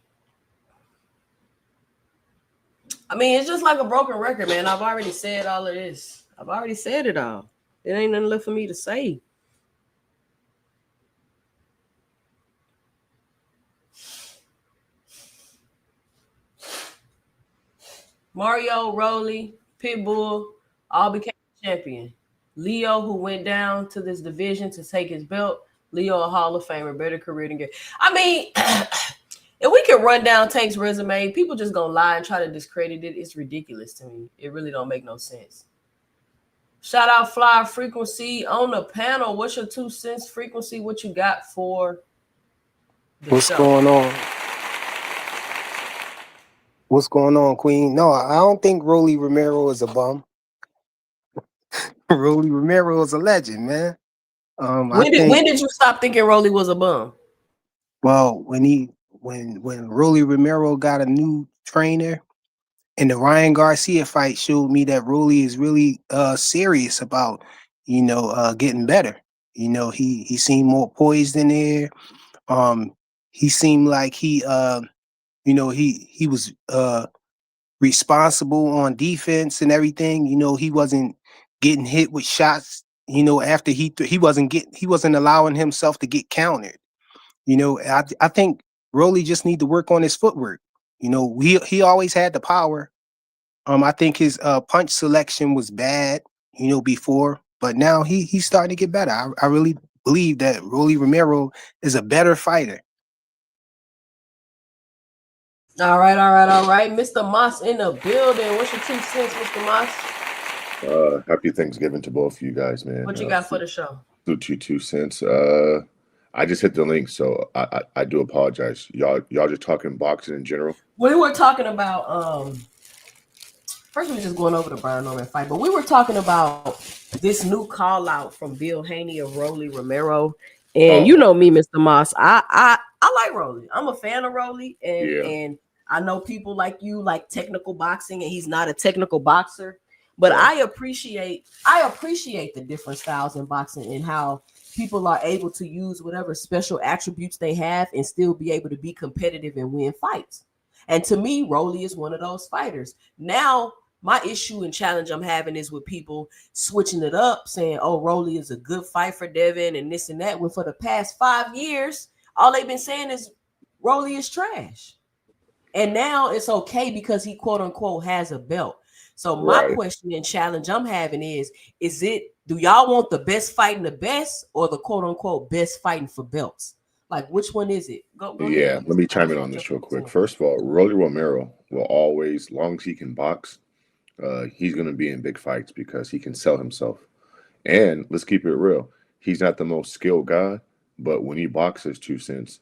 mean, it's just like a broken record, man. I've already said all of this. I've already said it all. There ain't nothing left for me to say. Mario, Rolly, Pitbull all became champion. Leo, who went down to this division to take his belt, Leo, a Hall of Famer, better career than Gary. I mean, if we can run down Tank's resume, people just gonna lie and try to discredit it. It's ridiculous to me. It really don't make no sense. Shout out Fly Frequency on the panel. What's your 2 cents, Frequency? What you got for the show? Going on? What's going on, Queen? No, I don't think Rolly Romero is a bum. Rolly Romero is a legend, man. When did you stop thinking Rolly was a bum? Well, when Rolly Romero got a new trainer, and the Ryan Garcia fight showed me that Rolly is really serious about getting better. He seemed more poised in there. He seemed like he was responsible on defense and everything. He wasn't getting hit with shots. After he wasn't allowing himself to get countered. I think Rolly just need to work on his footwork. He always had the power. I think his punch selection was bad, before, but now he's starting to get better. I really believe that Rolly Romero is a better fighter. All right. Mr. Moss in the building. What's your 2 cents, Mr. Moss? Happy Thanksgiving to both of you guys, man. What you got for the show? 2 cents. I just hit the link, so I do apologize. Y'all just talking boxing in general? We were talking about first we were just going over the Brian Norman fight, but we were talking about this new call out from Bill Haney of Rolly Romero. And you know me, Mr. Moss. I like Rolly. I'm a fan of Rolly, and I know people like you like technical boxing, and he's not a technical boxer. But I appreciate the different styles in boxing and how people are able to use whatever special attributes they have and still be able to be competitive and win fights. And to me, Rolly is one of those fighters. Now, My issue and challenge I'm having is with people switching it up, saying, "Oh, Rolly is a good fight for Devin," and this and that. When for the past 5 years, all they've been saying is Rolly is trash, and now it's okay because he quote unquote has a belt. So my Right. question and challenge I'm having is it, do y'all want the best fighting the best or the quote unquote best fighting for belts? Like, which one is it? Go Yeah, ahead. let me chime in on this real quick. First of all, Rolly Romero will always, long as he can box, he's going to be in big fights because he can sell himself. And let's keep it real. He's not the most skilled guy, but when he boxes 2 cents,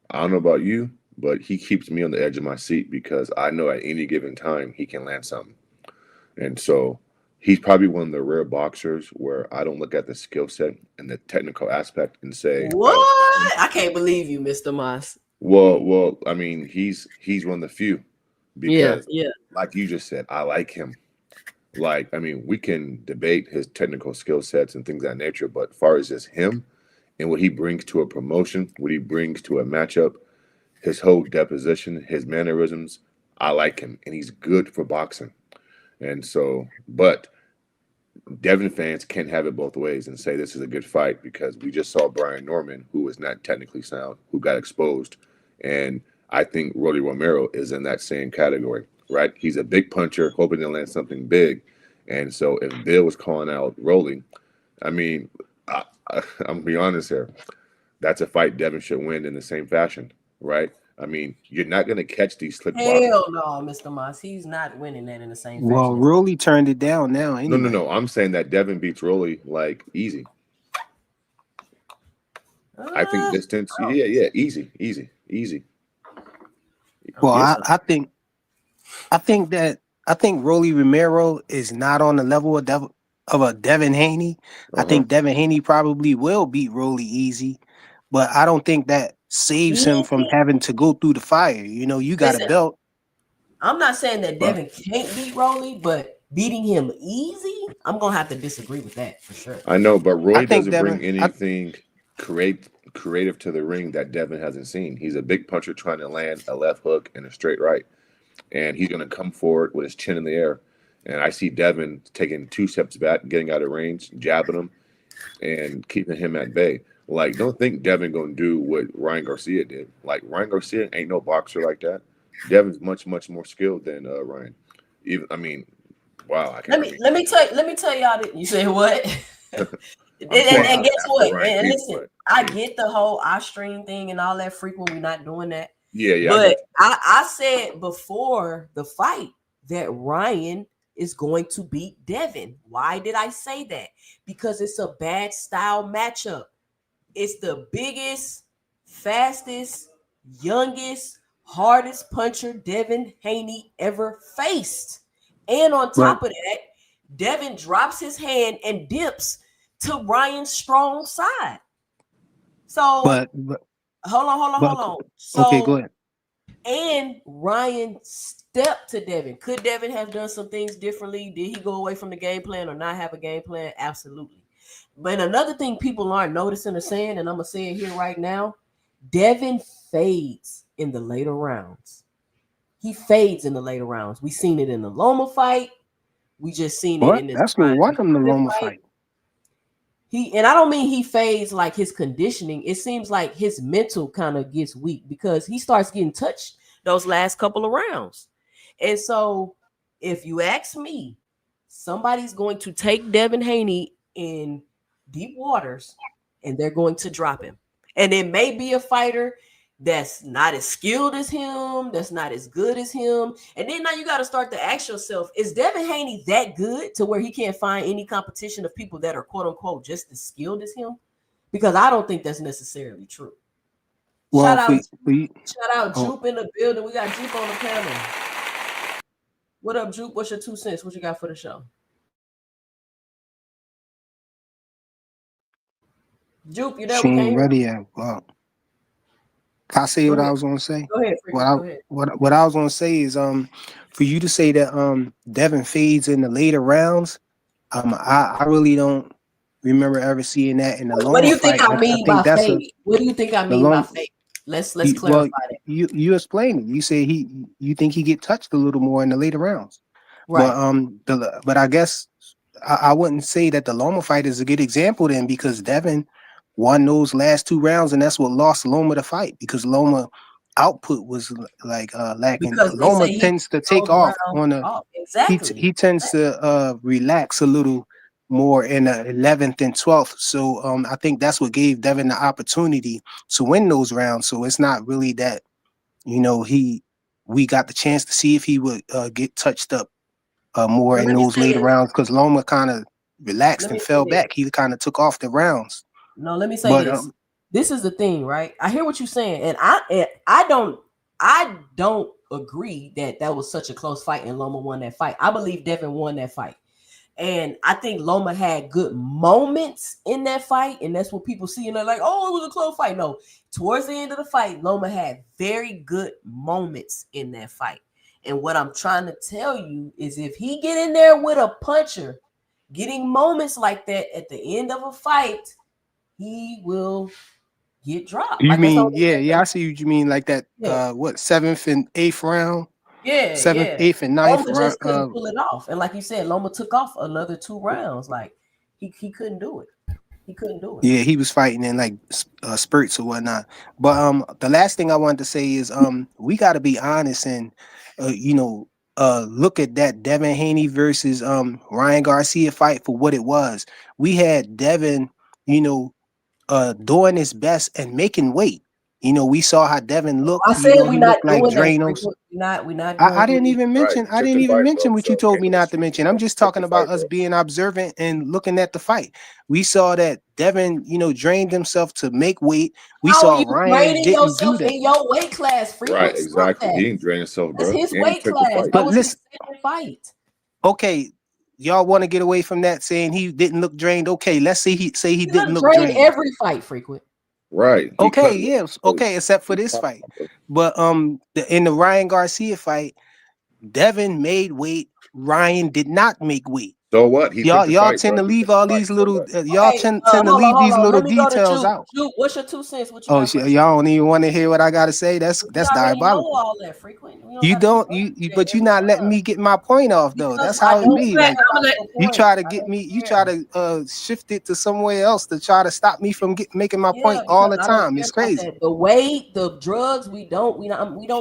I don't know about you, but he keeps me on the edge of my seat because I know at any given time he can land something. And so he's probably one of the rare boxers where I don't look at the skill set and the technical aspect and say, What? I can't believe you, Mr. Moss. well, I mean, he's one of the few because, Yeah. like you just said, I like him. Like, I mean, we can debate his technical skill sets and things of that nature, but as far as just him and what he brings to a promotion, what he brings to a matchup, his whole deposition, his mannerisms, I like him, and he's good for boxing. And so, but Devin fans can't have it both ways and say this is a good fight because we just saw Brian Norman, who was not technically sound, who got exposed. And I think Rolly Romero is in that same category, right? He's a big puncher, hoping to land something big. And so if Bill was calling out Rolly, I mean, I'm going to be honest here. That's a fight Devin should win in the same fashion, right? I mean, you're not going to catch these slick boxers. Hell no, Mr. Moss. He's not winning that in the same Well, fashion. Rolly turned it down now. Anyway. No. I'm saying that Devin beats Rolly like easy. I think distance. Yeah, easy. Well, Yeah. I think Rolly Romero is not on the level of a Devin Haney. I think Devin Haney probably will beat Rolly easy, but I don't think that saves him from having to go through the fire. You know, you got a belt. I'm not saying that Devin can't beat Rolly, but beating him easy, I'm gonna have to disagree with that for sure. I know, but Roy doesn't Devin, bring anything creative to the ring that Devin hasn't seen. He's a big puncher trying to land a left hook and a straight right, and he's going to come forward with his chin in the air. And I see Devin taking 2 steps back, getting out of range, jabbing him, and keeping him at bay. Like, don't think Devin going to do what Ryan Garcia did. Like, Ryan Garcia ain't no boxer like that. Devin's much more skilled than Ryan. Even, I mean, wow. I can't. Let me tell y'all that you say what. and guess what? And listen, I get the whole eye stream thing and all that frequent. We're not doing that. Yeah. But I said before the fight that Ryan is going to beat Devin. Why did I say that? Because it's a bad style matchup. It's the biggest, fastest, youngest, hardest puncher Devin Haney ever faced. And on top of that, Devin drops his hand and dips to Ryan's strong side. So, but hold on. So, okay, go ahead. And Ryan stepped to Devin. Could Devin have done some things differently? Did he go away from the game plan or not have a game plan? Absolutely. But another thing people aren't noticing or saying, and I'm going to say it here right now, Devin fades in the later rounds. He fades in the later rounds. We seen it in the Loma fight. We just seen it in this. That's what won him the Loma fight. And I don't mean he fades like his conditioning. It seems like his mental kind of gets weak because he starts getting touched those last couple of rounds. And so if you ask me, somebody's going to take Devin Haney in deep waters and they're going to drop him. And it may be a fighter that's not as skilled as him, that's not as good as him. And then now you got to start to ask yourself, is Devin Haney that good to where he can't find any competition of people that are quote unquote just as skilled as him? Because I don't think that's necessarily true. Well, shout out Jupe in the building. We got Jupe on the panel. What up, Jupe? What's your 2 cents? What you got for the show? Jupe, you there? She ain't ready yet. Well, can I say what I was gonna say? Go ahead. Go ahead. What I was gonna say is for you to say that Devin fades in the later rounds, I really don't remember ever seeing that in the Loma What do you think fight. I mean by fade? What do you think I mean by fade? Let's clarify that. You explained it. You said you think he get touched a little more in the later rounds. But I guess I wouldn't say that the Loma fight is a good example then, because Devin won those last 2 rounds, and that's what lost Loma the fight, because Loma output was like lacking. Because they Loma say he tends to take goes off around on a off. Exactly. he tends to relax a little more in the 11th and 12th. So I think that's what gave Devin the opportunity to win those rounds. So it's not really that, you know, we got the chance to see if he would get touched up more Well, in let me those say later this. rounds, because Loma kind of relaxed Let and me say fell this. back. He kind of took off the rounds. No, let me say But this. This is the thing, right? I hear what you're saying, and I don't agree that was such a close fight and Loma won that fight. I believe Devin won that fight. And I think Loma had good moments in that fight, and that's what people see, and they're like, "Oh, it was a close fight." No, towards the end of the fight, Loma had very good moments in that fight. And what I'm trying to tell you is, if he get in there with a puncher, getting moments like that at the end of a fight, he will get dropped. you Like that's all. mean, yeah, I see what you mean, like that Yeah. what, 7th and 8th round, Yeah, 7th, yeah. 8th, and 9th Loma round. just couldn't pull it off, and like you said, Loma took off another 2 rounds. Like he couldn't do it. He couldn't do it. Yeah, he was fighting in like spurts or whatnot. But the last thing I wanted to say is we got to be honest and look at that Devin Haney versus Ryan Garcia fight for what it was. We had Devin, doing his best and making weight. We saw how Devin looked. I said we're He not looked like doing that. Dranos. We're not I doing didn't it. even Right. mention. I Took didn't the even fight, mention bro. what you So told me can't not to speak mention. on I'm it. just Took talking the about fight, us bro. being observant and looking at the fight. We saw that Devin, drained himself to make weight. We How saw are you Ryan rating didn't do yourself that. in your weight class? Right, Frequent, stop exactly. that. He didn't drain himself, That's bro. his And he weight took the class. fight. That But was his listen, second fight. okay, y'all want to get away from that, saying he didn't look drained. Okay, let's say he He didn't looked look drained drained. every fight. Frequent. Right. He Okay, cut yes, okay, except for this fight. But in the Ryan Garcia fight, Devin made weight. Ryan did not make weight. So what? He took the Y'all fight, tend bro. to He leave took the all fight. these So little what? y'all Okay, tend to hold leave on. these little Let me go to details Juke. out. Juke, what's your 2 cents? What you Oh got shit, for us? y'all don't even want to hear what I gotta say. That's We already know diabolical. all that. Frequent. We You gotta keep don't up you, with you that but you're every not letting time. me get my point off though. Because That's I how it don't be. care Like about your you point. try to I get don't me, you care. try to shift it to somewhere else to try to stop me from making my Yeah, point all because the I don't time. care It's about crazy. that. The weight, the drugs, we don't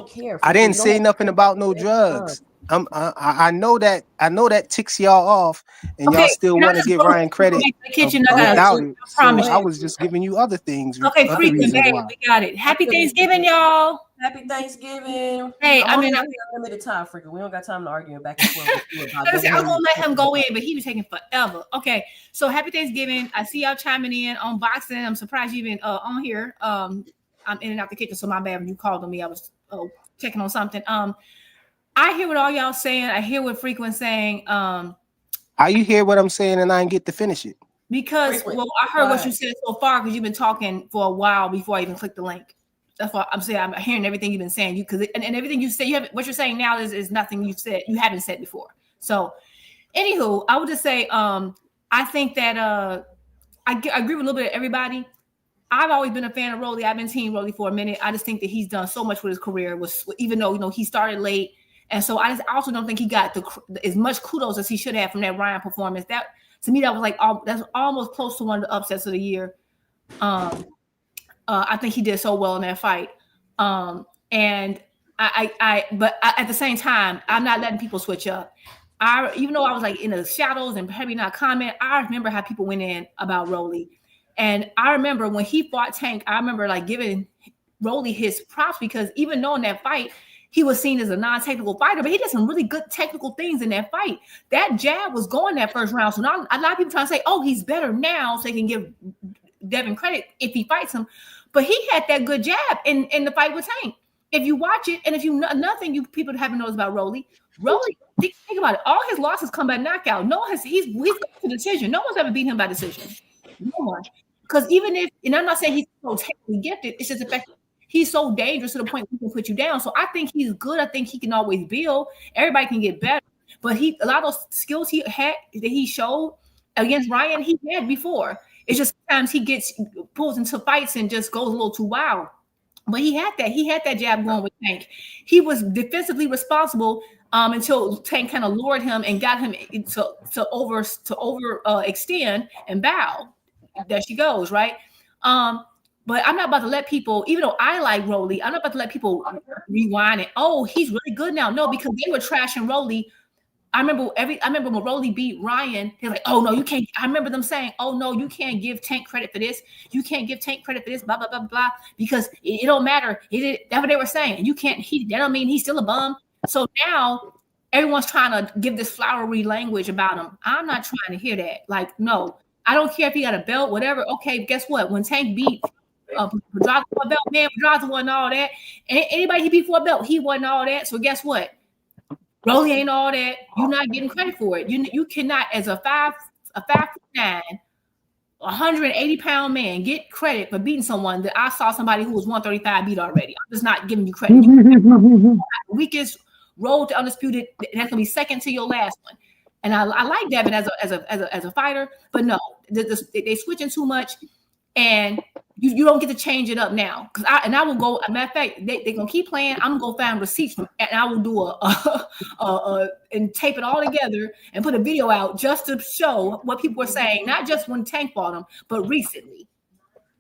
care. I Frequent. didn't You don't say have to nothing care about about no that every time. drugs. I know that ticks y'all off, and y'all Okay, still can I want to just give go Ryan to credit the kitchen? I Go got ahead, without Juke. it. I So promise Go I you. ahead, was Juke. just giving you other things, Okay, other freaking reasons babe, why. we got it. Happy Happy Thanksgiving, y'all. Happy Thanksgiving. Hey, I'm I only mean, on here unlimited time, Frequent. We don't got time to argue back and forth with you about I Devin was gonna let him Haney. go in, but he was taking forever. Okay, so happy Thanksgiving. I see y'all chiming in on boxing. I'm surprised you even on here. I'm in and out the kitchen, so my bad when you called on me. I was checking on something. I hear what all y'all saying. I hear what Frequent saying. How you hear what I'm saying and I didn't get to finish it? Because Frequent. well, I heard what you said so far because you've been talking for a while before I even clicked the link. That's what I'm saying. I'm hearing everything you've been saying. And everything you say, what you're saying now is nothing you haven't said before. So, anywho, I would just say, I think that I agree with a little bit of everybody. I've always been a fan of Rolly. I've been team Rolly for a minute. I just think that he's done so much with his career. Even though he started late, and so I also don't think he got as much kudos as he should have from that Ryan performance. That to me, that was that's almost close to one of the upsets of the year. I think he did so well in that fight. But at the same time, I'm not letting people switch up. Even though I was like in the shadows and probably not comment, I remember how people went in about Rolly. And I remember when he fought Tank, I remember like giving Rolly his props because even though in that fight, he was seen as a non-technical fighter, but he did some really good technical things in that fight. That jab was going that first round. So now a lot of people trying to say, oh, he's better now, so they can give Devin credit if he fights him. But he had that good jab in the fight with Tank. If you watch it, and if you know nothing, you people haven't noticed about Rolly, think about it. All his losses come by knockout. He's gone to decision. No one's ever beat him by decision. No one. Because even if, and I'm not saying he's so technically gifted, it's just the fact that he's so dangerous to the point he can put you down. So I think he's good. I think he can always build. Everybody can get better. But a lot of those skills he had that he showed against Ryan, he had before. It's just sometimes he pulls into fights and just goes a little too wild. But he had that. He had that jab going with Tank. He was defensively responsible until Tank kind of lured him and got him to over extend and bow. There she goes, right? But I'm not about to let people, even though I like Rolly, I'm not about to let people rewind it. Oh, he's really good now. No, because they were trashing Rolly. I remember when Rolly beat Ryan, they're like, oh no, you can't. I remember them saying, oh no, you can't give Tank credit for this. You can't give Tank credit for this, blah, blah, blah, blah, because it don't matter. That's what they were saying. You can't, that don't mean he's still a bum. So now everyone's trying to give this flowery language about him. I'm not trying to hear that. Like, no, I don't care if he got a belt, whatever. Okay, guess what? When Tank beat Pedraza for a belt, man, Pedraza wasn't all that. And anybody he beat for a belt, he wasn't all that. So guess what? Rolly ain't all that. You're not getting credit for it. You cannot, as a 5'9", 180-pound man, get credit for beating someone that I saw somebody who was 135 beat already. I'm just not giving you credit. The weakest road to undisputed. That's gonna be second to your last one. And I like Devin as a fighter, but no, they switching too much, and you don't get to change it up now. Because I will go. As a matter of fact, they're gonna keep playing. I'm gonna go find receipts and I will do and tape it all together and put a video out just to show what people were saying, not just when Tank fought him, but recently.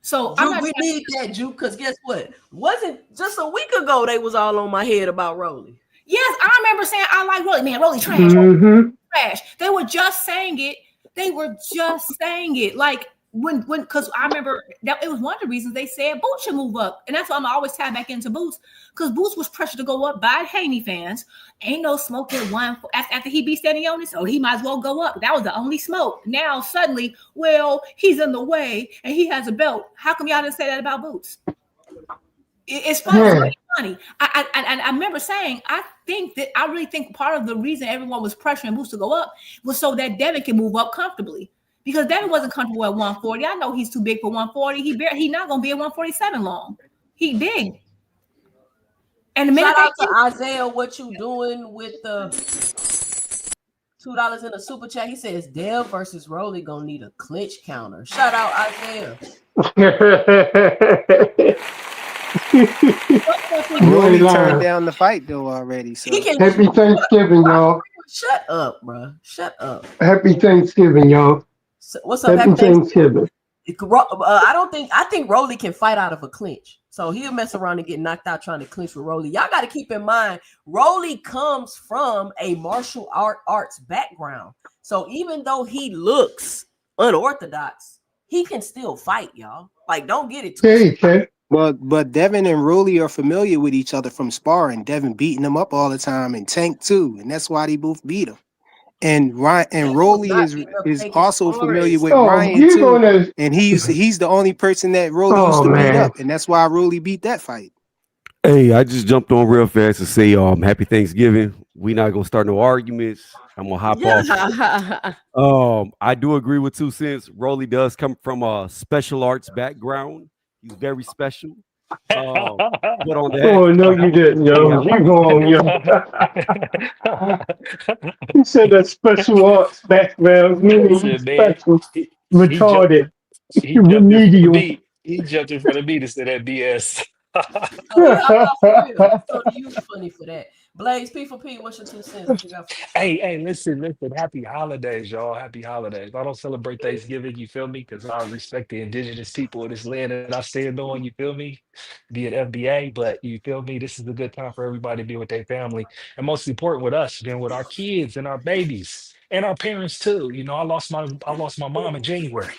So we need that, Juke, because guess what? Wasn't just a week ago they was all on my head about Rolly. Yes, I remember saying I like Rolly. Man, Rolly trash. Rolly trash. They were just saying it. Like when because I remember that it was one of the reasons they said Boots should move up. And that's why I'm always tied back into Boots, because Boots was pressured to go up by Haney fans. Ain't no smoke at one after he beat Stanionis, so he might as well go up. That was the only smoke. Now suddenly, well, he's in the way and he has a belt. How come y'all didn't say that about Boots? It's funny. Yeah. It's funny. I remember saying, I really think part of the reason everyone was pressuring Boots to go up was so that Devin can move up comfortably. Because Devin wasn't comfortable at 140. I know he's too big for 140. He's not going to be at 147 long. He big. And the minute shout out to Isaiah, what you doing with the $2 in a super chat? He says Dev versus Rolly gonna need a clinch counter. Shout out Isaiah. Rolly turned down the fight though already. So happy Thanksgiving, y'all. Shut up, bro. Shut up. Happy Thanksgiving, y'all. So, what's up? Happy Thanksgiving. I think Rolly can fight out of a clinch. So he'll mess around and get knocked out trying to clinch with Rolly. Y'all got to keep in mind, Rolly comes from a martial arts background. So even though he looks unorthodox, he can still fight, y'all. Like, don't get it twisted. But Devin and Rolly are familiar with each other from sparring. Devin beating them up all the time, and Tank too, and that's why they both beat him. And Rolly is also familiar with Ryan too, and he's the only person that Rolly used to beat up, and that's why Rolly beat that fight. Hey, I just jumped on real fast to say happy Thanksgiving. We not gonna start no arguments. I'm gonna hop off. I do agree with 2 cents. Rolly does come from a special arts background. He's very special. But on that, oh no, you didn't, yo. You go on, yo. He said that special arts background, meaning special, retarded, remedial. He jumped in front of me to say that BS. So you funny for that. Blaze, P for P, what's your 2 cents? Hey, listen. Happy holidays, y'all. Happy holidays. I don't celebrate Thanksgiving, you feel me? Because I respect the indigenous people of this land that I stand on, you feel me? Be it FBA, but you feel me? This is a good time for everybody to be with their family. And most important with us, being with our kids and our babies and our parents too. You know, I lost my mom in January.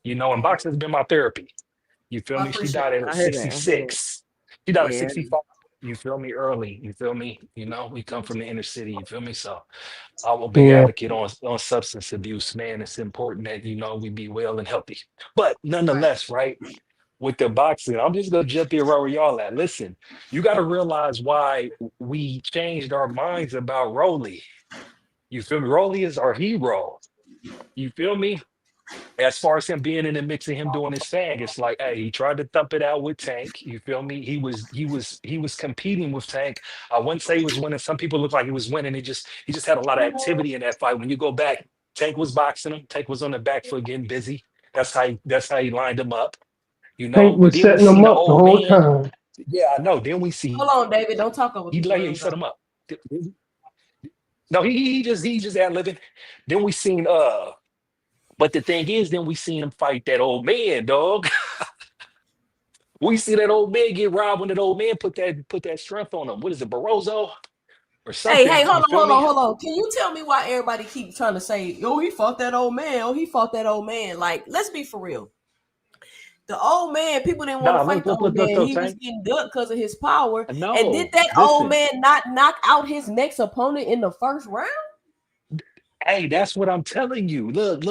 You know, and boxing has been my therapy. You feel me? She died at 66. She died at 65. You feel me? Early. You feel me? You know, we come from the inner city. You feel me? So I'm a big advocate on substance abuse, man. It's important that, you know, we be well and healthy. But nonetheless, right, with the boxing, I'm just going to jump in right where y'all at. Listen, you got to realize why we changed our minds about Rolly. You feel me? Rolly is our hero. You feel me? As far as him being in the mix of him doing his thing, it's like, hey, he tried to thump it out with Tank. You feel me? He was competing with Tank. I wouldn't say he was winning. Some people look like he was winning. He just had a lot of activity in that fight. When you go back, Tank was boxing him. Tank was on the back foot getting busy. That's how he lined him up. You know, Tank was setting him up the whole time. Yeah, I know. Then we see. Hold on, David. Don't talk over. He set him up. No, he just ad libbing. Then we seen but the thing is, then we seen him fight that old man, dog. We see that old man get robbed when that old man put that strength on him. What is it, Barroso or Hey, something? You feel me? hold on. Can you tell me why everybody keeps trying to say, "Oh, he fought that old man. Oh, he fought that old man"? Like, let's be for real. The old man, people didn't want Nah, to fight the old man. He was Tank. getting ducked because of his power. And No, did that old man not knock out his next opponent in the first round? hey, that's what I'm telling you. Look.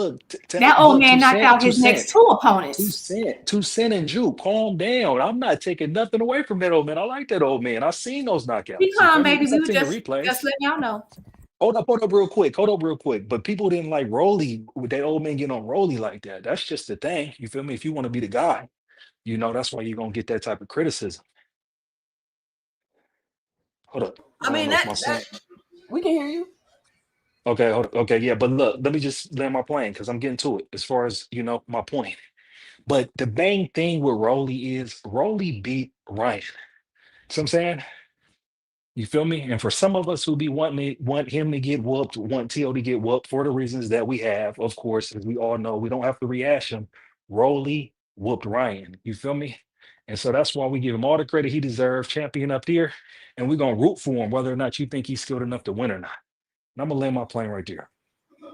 That old man knocked out Two his next Cent. two opponents. 2 Cent and Drew, calm down. I'm not taking nothing away from that old man. I like that old man. I seen those knockouts. Be calm, baby. I We were seen the just replays. letting y'all know. Hold up real quick. But people didn't like Rolly with that old man getting on Rolly like that. That's just the thing. You feel me? If you want to be the guy, that's why you're gonna get that type of criticism. Hold up. I mean, we can hear you. Okay, hold up. Okay, yeah, but look, let me just land my plane because I'm getting to it as far as my point. But the main thing with Rolly is Rolly beat Ryan. So I'm saying, you feel me? And for some of us who be want him to get whooped, want T.O. to get whooped for the reasons that we have, of course, as we all know, we don't have to rehash him. Rolly whooped Ryan. You feel me? And so that's why we give him all the credit he deserves, champion up here, and we're gonna root for him, whether or not you think he's skilled enough to win or not. And I'm gonna land my plane right there.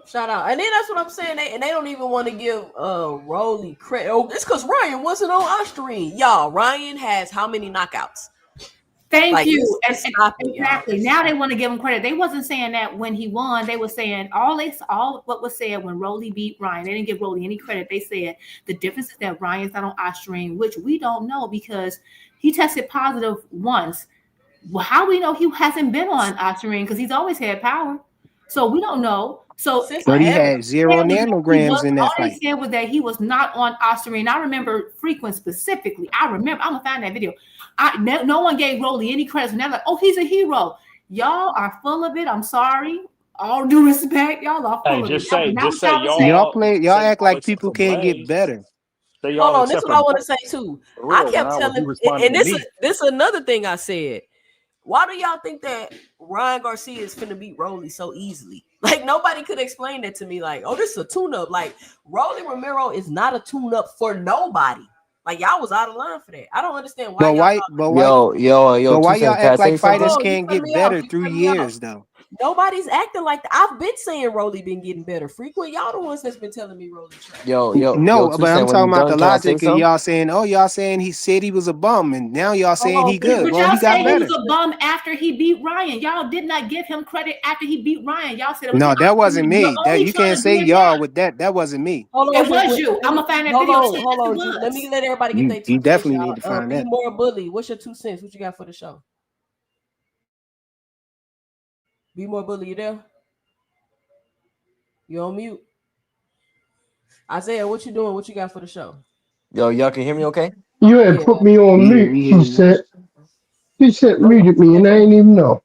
Shout out. And then that's what I'm saying. They don't even want to give Rolly credit. Oh, it's because Ryan wasn't on our stream. Y'all, Ryan has how many knockouts? Thank you. Exactly. Now they want to give him credit. They wasn't saying that when he won. They were saying all what was said when Rolly beat Ryan. They didn't give Rolly any credit. They said the difference is that Ryan's not on our stream, which we don't know because he tested positive once. Well, how we know he hasn't been on our stream? Because he's always had power. So we don't know. So but he had 0 nanograms in that all fight. they said was that he was not on Ostarine. I remember Frequent specifically. I'm gonna find that video. No one gave Rolly any credit. And they're like, "Oh, he's a hero." Y'all are full of it. I'm sorry. All due respect, y'all are full of it. Just say y'all act like people can't get better. Hold on, this is what I want to say too. I kept telling, and this is another thing I said. Why do y'all think that Ryan Garcia is finna beat Rolly so easily? Like, nobody could explain that to me. Like, oh, this is a tune-up. Like, Rolly Romero is not a tune-up for nobody. Like, y'all was out of line for that. I don't understand why. But why y'all act like fighters can't get better through years though? Nobody's acting like that. I've been saying Rolly been getting better. Frequent, y'all the ones that's been telling me Rolly trash. But I'm talking about the logic of y'all saying he said he was a bum, and now y'all saying he good. But well, y'all he got said better. he was a bum after he beat Ryan. Y'all did not give him credit after he beat Ryan. Y'all said no, that wasn't me. You can't say y'all with that. That wasn't me. It was you. I'm gonna find that video. Hold on. Let me let everybody get their 2 cents. You definitely need to find that. Be more bully. What's your 2 cents? What you got for the show? Be more bully, you there? You on mute? Isaiah, what you doing? What you got for the show? Yo, y'all can hear me okay? You had put me on mute, she said muted me, and I ain't even know.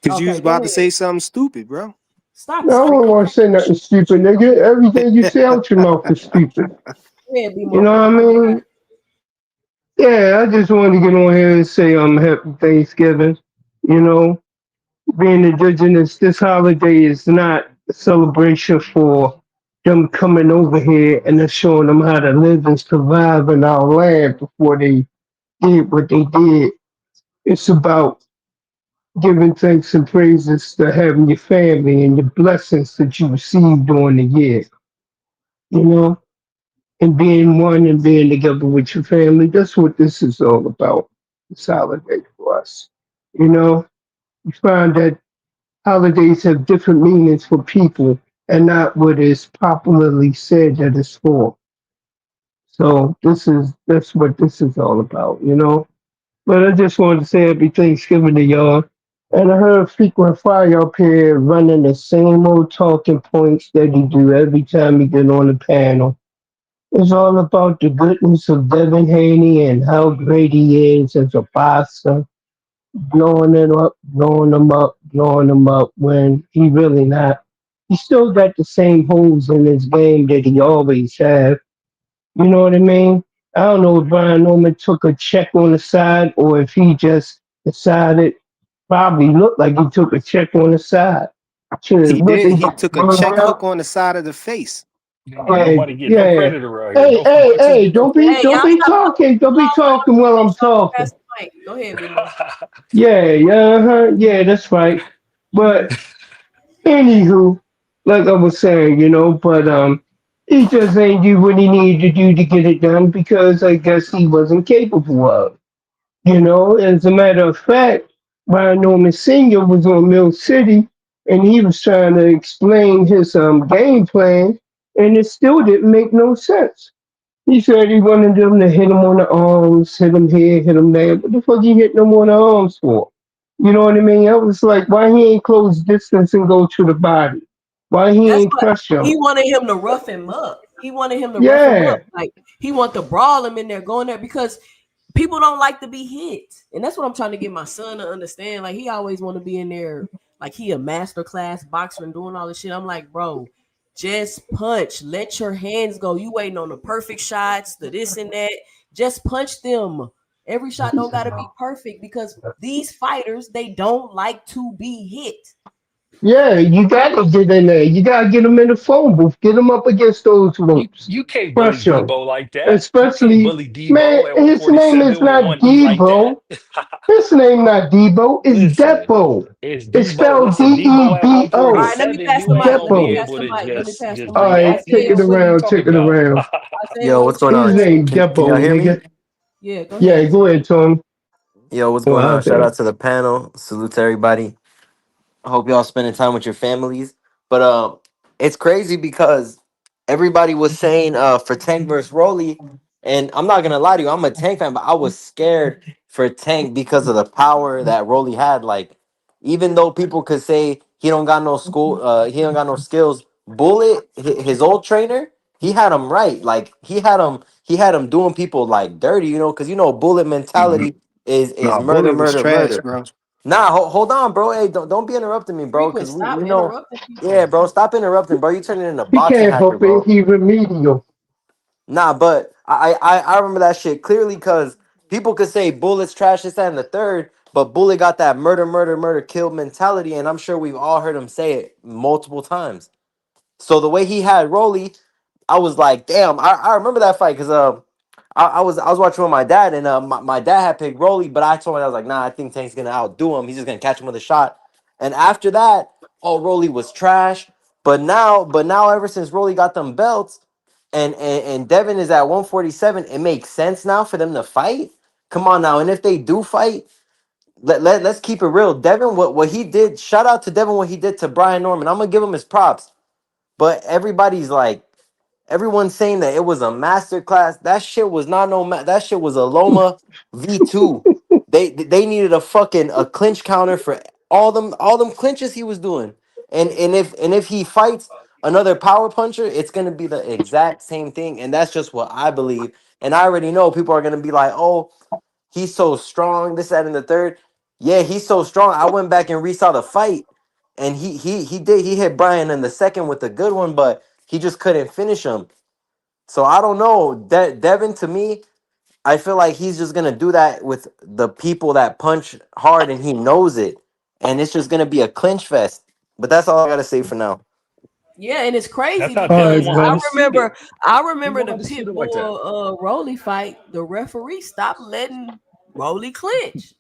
Because you was about to say something stupid, bro. Stop. No, I don't want to say nothing stupid, nigga. Everything you say out your mouth is stupid. You know what I mean? Yeah, I just wanted to get on here and say happy Thanksgiving. You know, being indigenous, this holiday is not a celebration for them coming over here and us showing them how to live and survive in our land before they did what they did. It's about giving thanks and praises to having your family and your blessings that you received during the year. You know, and being one and being together with your family. That's what this is all about. This holiday for us. You know, you find that holidays have different meanings for people and not what is popularly said that it's for. So that's what this is all about, you know. But I just wanted to say happy Thanksgiving to y'all. And I heard Frequent Fire up here running the same old talking points that he do every time he get on the panel. It's all about the goodness of Devin Haney and how great he is as a boxer, blowing him up when he really not. He still got the same holes in his game that he always had. You know what I mean? I don't know if Brian Norman took a check on the side or if he just decided, probably looked like he took a check on the side. Shit, He what did. they He got took a run check around? hook on the side of the face. Nobody get no Yeah. credit around here. Hey, No hey, Bugsy hey, get no Hey, don't y'all be stop talking. Don't be talking while I'm talking. past the mic. Go ahead, Big Mo. Yeah, that's right. But anywho, like I was saying, but he just ain't do what he needed to do to get it done because I guess he wasn't capable of. As a matter of fact, Brian Norman Sr. was on Mill City and he was trying to explain his game plan, and it still didn't make no sense. He said he wanted them to hit him on the arms, hit him here, hit him there. What the fuck he hitting him on the arms for? You know what I mean? I was like, why he ain't close distance and go to the body? Why he That's ain't what pressure he him? wanted him to rough him up. He wanted him to rough him Yeah, up. Like he wanted to brawl him in there, going there because people don't like to be hit. And that's what I'm trying to get my son to understand. Like he always want to be in there, like he a master class boxer and doing all this shit. I'm like, bro, just punch. Let your hands go. You waiting on the perfect shots, the this and that. Just punch them. Every shot don't gotta be perfect because these fighters, they don't like to be hit. yeah, you gotta get in there. You gotta get him in the phone booth. Get him up against those You ropes. you can't bully Pressure him. Debo like that. You can't Especially, bully man, Debo at his name is 147 with not one knee like that. Debo. His name not Debo. It's Listen, Depo. it's It's Debo. spelled Listen, Debo at All Debo. right, let me 147, pass the you ain't mic. Let gonna me be Depo. pass able the to mic. Let me pass the just All mic. right, take Isaiah it what are you wanted around. talking Take it about? around. Isaiah Yo, wanted what's to going say on? His something. name Can y'all Depo, hear me? nigga. Yeah, go Yeah, ahead. go ahead, Tony. Yo, what's Go going on? out Shout there. out to the panel. Salute to everybody. I hope y'all spending time with your families. But it's crazy because everybody was saying for Tank versus Rolly, and I'm not gonna lie to you, I'm a Tank fan, but I was scared for Tank because of the power that Rolly had. Like, even though people could say he don't got no school, he don't got no skills. Bullet, his old trainer, he had him right. Like he had him doing people like dirty, because Bullet mentality is No, murder, Bullet was murder, trash, murder. bro. Nah, hold on, bro. Hey, don't be interrupting me, bro. Frequent, Cause stop we know, interrupting yeah, people. bro. Stop interrupting, bro. You turning into He boxing can't hacker, help it. bro. He remedial. Nah, but I remember that shit clearly because people could say Bullet's trash, this, that, and the third, but Bullet got that murder, murder, murder, kill mentality, and I'm sure we've all heard him say it multiple times. So the way he had Rolly, I was like, damn, I remember that fight because I was watching with my dad, and my dad had picked Rolly, but I told him, I was like, nah, I think Tank's gonna outdo him. He's just gonna catch him with a shot. And after that, oh, Rolly was trash. But now, ever since Rolly got them belts, and Devin is at 147, it makes sense now for them to fight. Come on now, and if they do fight, let's keep it real. Devin, what he did, shout out to Devin, what he did to Brian Norman. I'm gonna give him his props. But everybody's like, everyone's saying that it was a master class. That shit was not that shit was a Loma V2. They needed a clinch counter for all them clinches he was doing. And if he fights another power puncher, it's gonna be the exact same thing. And that's just what I believe. And I already know people are gonna be like, oh, he's so strong, this, that, and the third. Yeah, he's so strong. I went back and resaw the fight, and he hit Brian in the second with a good one, but he just couldn't finish him. So I don't know. Devin, to me, I feel like he's just gonna do that with the people that punch hard, and he knows it, and it's just gonna be a clinch fest. But that's all I gotta say for now. Yeah, and it's crazy That's how Devin because All want right, undisputed. I He remember want the undisputed like that. Pitbull Rolly fight. The referee stopped letting Rolly clinch.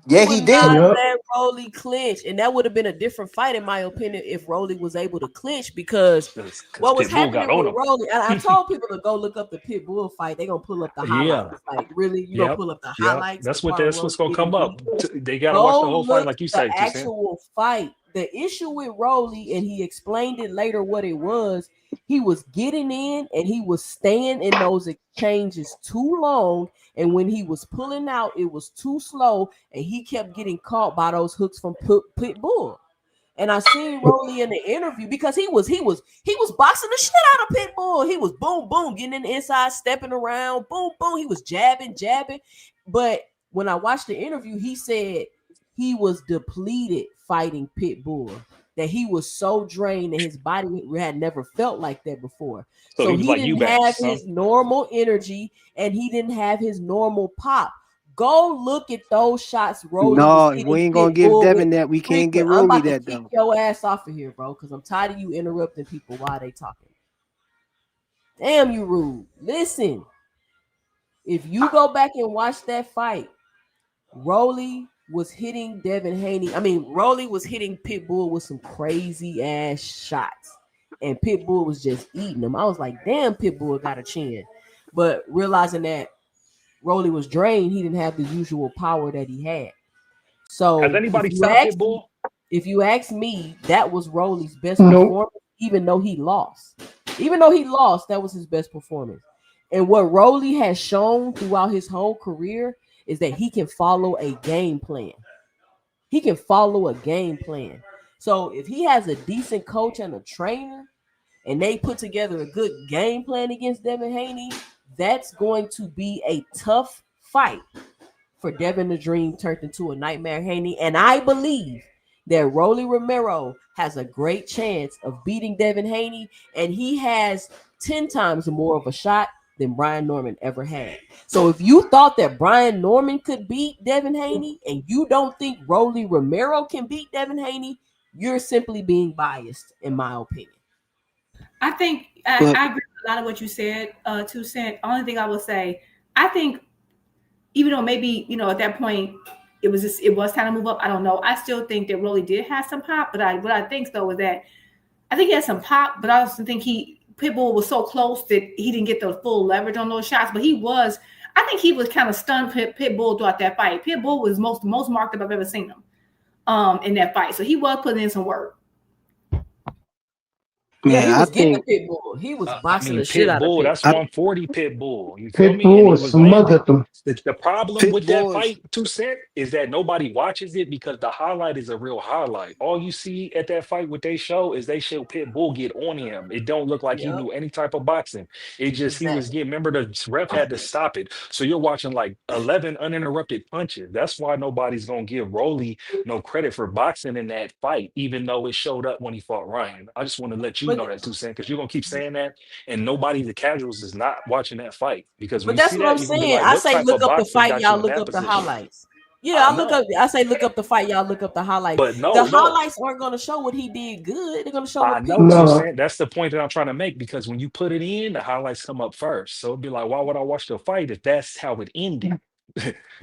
He Yeah, would he not did. Yep. let Rolly clinch, and that would have been a different fight, in my opinion, if Rolly was able to clinch. Because Because what was Pitbull happening got on with him. Rolly, and I told people to go look up the Pitbull fight. They're gonna pull up the Yeah. highlights. Like, really, you gonna Yep. pull up the Yep. highlights, the That's part of what's Rolly gonna getting come beat. up. They gotta watch the Go whole fight, look like you the say, Toussaint. actual fight. The issue with Rolly, and he explained it later what it was. He was getting in and he was staying in those exchanges too long. And when he was pulling out, it was too slow, and he kept getting caught by those hooks from Pitbull. And I seen Rolly in the interview because he was boxing the shit out of Pitbull. He was boom boom getting in the inside, stepping around, boom boom. He was jabbing. But when I watched the interview, he said he was depleted fighting Pitbull. That he was so drained that his body had never felt like that before. So he So was he like didn't have Eubanks, huh? his normal energy and he didn't have his normal pop. Go look at those shots. Rolly No, was we hitting ain't gonna give Pitbull Devin with that. We can't get frequent. I'm Rolly about to that kick though. your ass off of here, bro, because I'm tired of you interrupting people while they talking. Damn, you rude. Listen, if you go back and watch that fight, Rolly was hitting Devin Haney. I mean, Rolly was hitting Pitbull with some crazy ass shots, and Pitbull was just eating them. I was like, damn, Pitbull got a chin. But realizing that Rolly was drained, he didn't have the usual power that he had. So Has anybody stopped Pitbull? if you ask me, that was Rolly's best Nope. performance, even though he lost. Even though he lost, that was his best performance. And what Rolly has shown throughout his whole career is that he can follow a game plan. He can follow a game plan. So if he has a decent coach and a trainer, and they put together a good game plan against Devin Haney, that's going to be a tough fight for Devin the Dream turned into a Nightmare Haney. And I believe that Rolly Romero has a great chance of beating Devin Haney, and he has 10 times more of a shot than Brian Norman ever had. So if you thought that Brian Norman could beat Devin Haney and you don't think Rolly Romero can beat Devin Haney, you're simply being biased, in my opinion. I think I agree with a lot of what you said, 2 Cent. Only thing I will say, I think even though maybe, at that point it was time to move up, I don't know. I still think that Rolly did have some pop, but what I think though is that I think he had some pop, but I also think Pitbull was so close that he didn't get the full leverage on those shots. But I think he was kind of stunned Pitbull throughout that fight. Pitbull was most marked up I've ever seen him in that fight. So he was putting in some work. Yeah, he Man, was I getting think the Pitbull. He was boxing the shit out of Pitbull, Pitbull. that's 140 Pitbull. You feel me? And Pitbull he was was landing. smothered them. The problem with that Pitbull is fight, 2 Cent, is that nobody watches it because the highlight is a real highlight. All you see at that fight, what they show is they show Pitbull get on him. It don't look like he Yep, knew any type of boxing. It just, he was exactly. getting, remember the ref had to stop it. So you're watching like 11 uninterrupted punches. That's why nobody's going to give Rolly no credit for boxing in that fight, even though it showed up when he fought Ryan. I just want to let you But know that, 2 Cent, because you're going to keep saying that, and nobody, the casuals, is not watching that fight. Because when But you that's see what I'm that, you're going to be saying. like, I what say type look of up the boxing fight, got y'all you in look that up the position? highlights. Yeah, I know. I say look up the fight, y'all look up the highlights. But The no, highlights aren't gonna show what he did good. They're gonna show I what know, Pitbull 2 No. Cent. That's the point that I'm trying to make, because when you put it in, the highlights come up first. So it'd be like, why would I watch the fight if that's how it ended?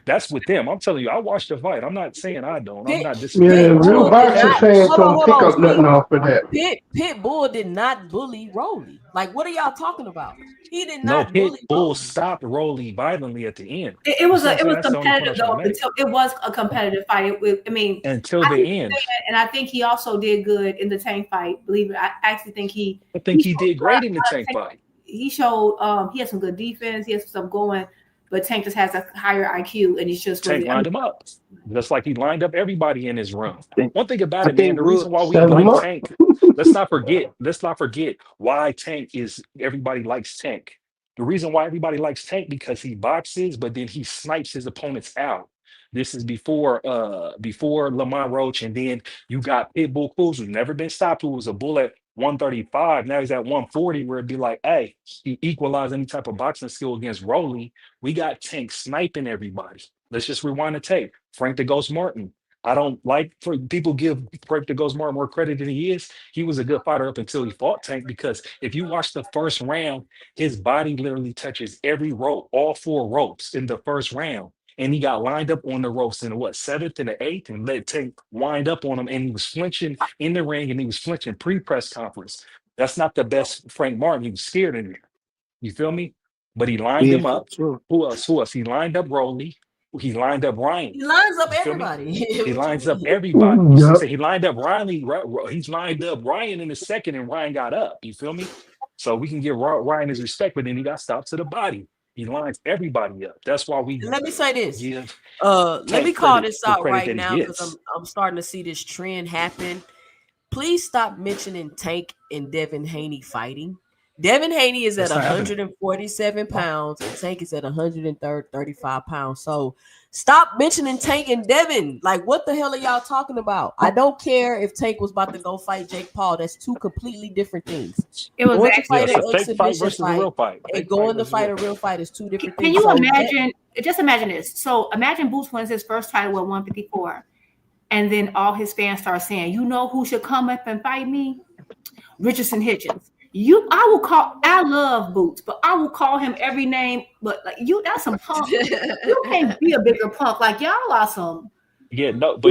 That's with them. I'm telling you, I watched the fight. I'm not saying I don't. I'm Pit not Yeah, disagreeing. I'm real Pitbull telling you, did boxing not fans hold on, don't hold pick on. up nothing off of that. Pitbull did not bully Rolly. Like, what are y'all talking about? He did no, not bully Pitbull Rolly. stopped Rolly violently at the end. It You was see what I'm saying? That's the only point I'm competitive trying though to make. until it was a competitive fight. Until I the think end. and I think he also did good in the Tank fight. Believe it, I actually think he He did great showed in the Tank fight. he showed he had some good defense. He had some stuff going, but Tank just has a higher IQ, and he's just Tank lined him up. Just like he lined up everybody in his room. One thing about I it, man, think the reason why we Set 'em like up. Tank, let's not forget why Tank is everybody likes Tank. The reason why everybody likes Tank because he boxes, but then he snipes his opponents out. This is before Lamont Roach, and then you got Pitbull Cruz, who's never been stopped, who was a bull at 135. Now he's at 140, where it'd be like, hey, he equalized any type of boxing skill against Rolly. We got Tank sniping everybody. Let's just rewind the tape. Frank the Ghost Martin. I don't like for people give Frank the Ghost Martin more credit than he is. He was a good fighter up until he fought Tank, because if you watch the first round, his body literally touches every rope, all 4 ropes in the first round. And he got lined up on the ropes in the 7th and the 8th, and let Tank wind up on him. And he was flinching in the ring, and he was flinching pre-press conference. That's not the best Frank Martin. He was scared in there. You feel me? But he lined him up. True. Who else? He lined up Rolly. He lined up Ryan. He lines up You feel me? everybody. He What lines you up mean? everybody. You see what I'm Yup. saying? He lined up he's lined up Ryan in the second, and Ryan got up. You feel me? So we can give Ryan his respect, but then he got stopped to the body. He lines everybody up. That's why we Let me say this. give Let me Tank call credit this for out credit right that now he because gets. I'm starting to see this trend happen. Please stop mentioning Tank and Devin Haney fighting. Devin Haney is at That's not happening. 147 pounds and Tank is at 135 pounds. So stop mentioning Tank and Devin. Like, what the hell are y'all talking about? I don't care if Tank was about to go fight Jake Paul. That's 2 completely different things. It was Going to actually fight Yeah, an it's a fake fight exhibition versus a fight real fight. and Fake going to versus fight a real fight is 2 different Can things. you So imagine just imagine this. So imagine Boots wins his first title at 154, and then all his fans start saying, "You know who should come up and fight me? Richardson Hitchens." I love Boots, but I will call him every name. But like that's some punk. You can't be a bigger punk. Like y'all are some. Yeah, no, but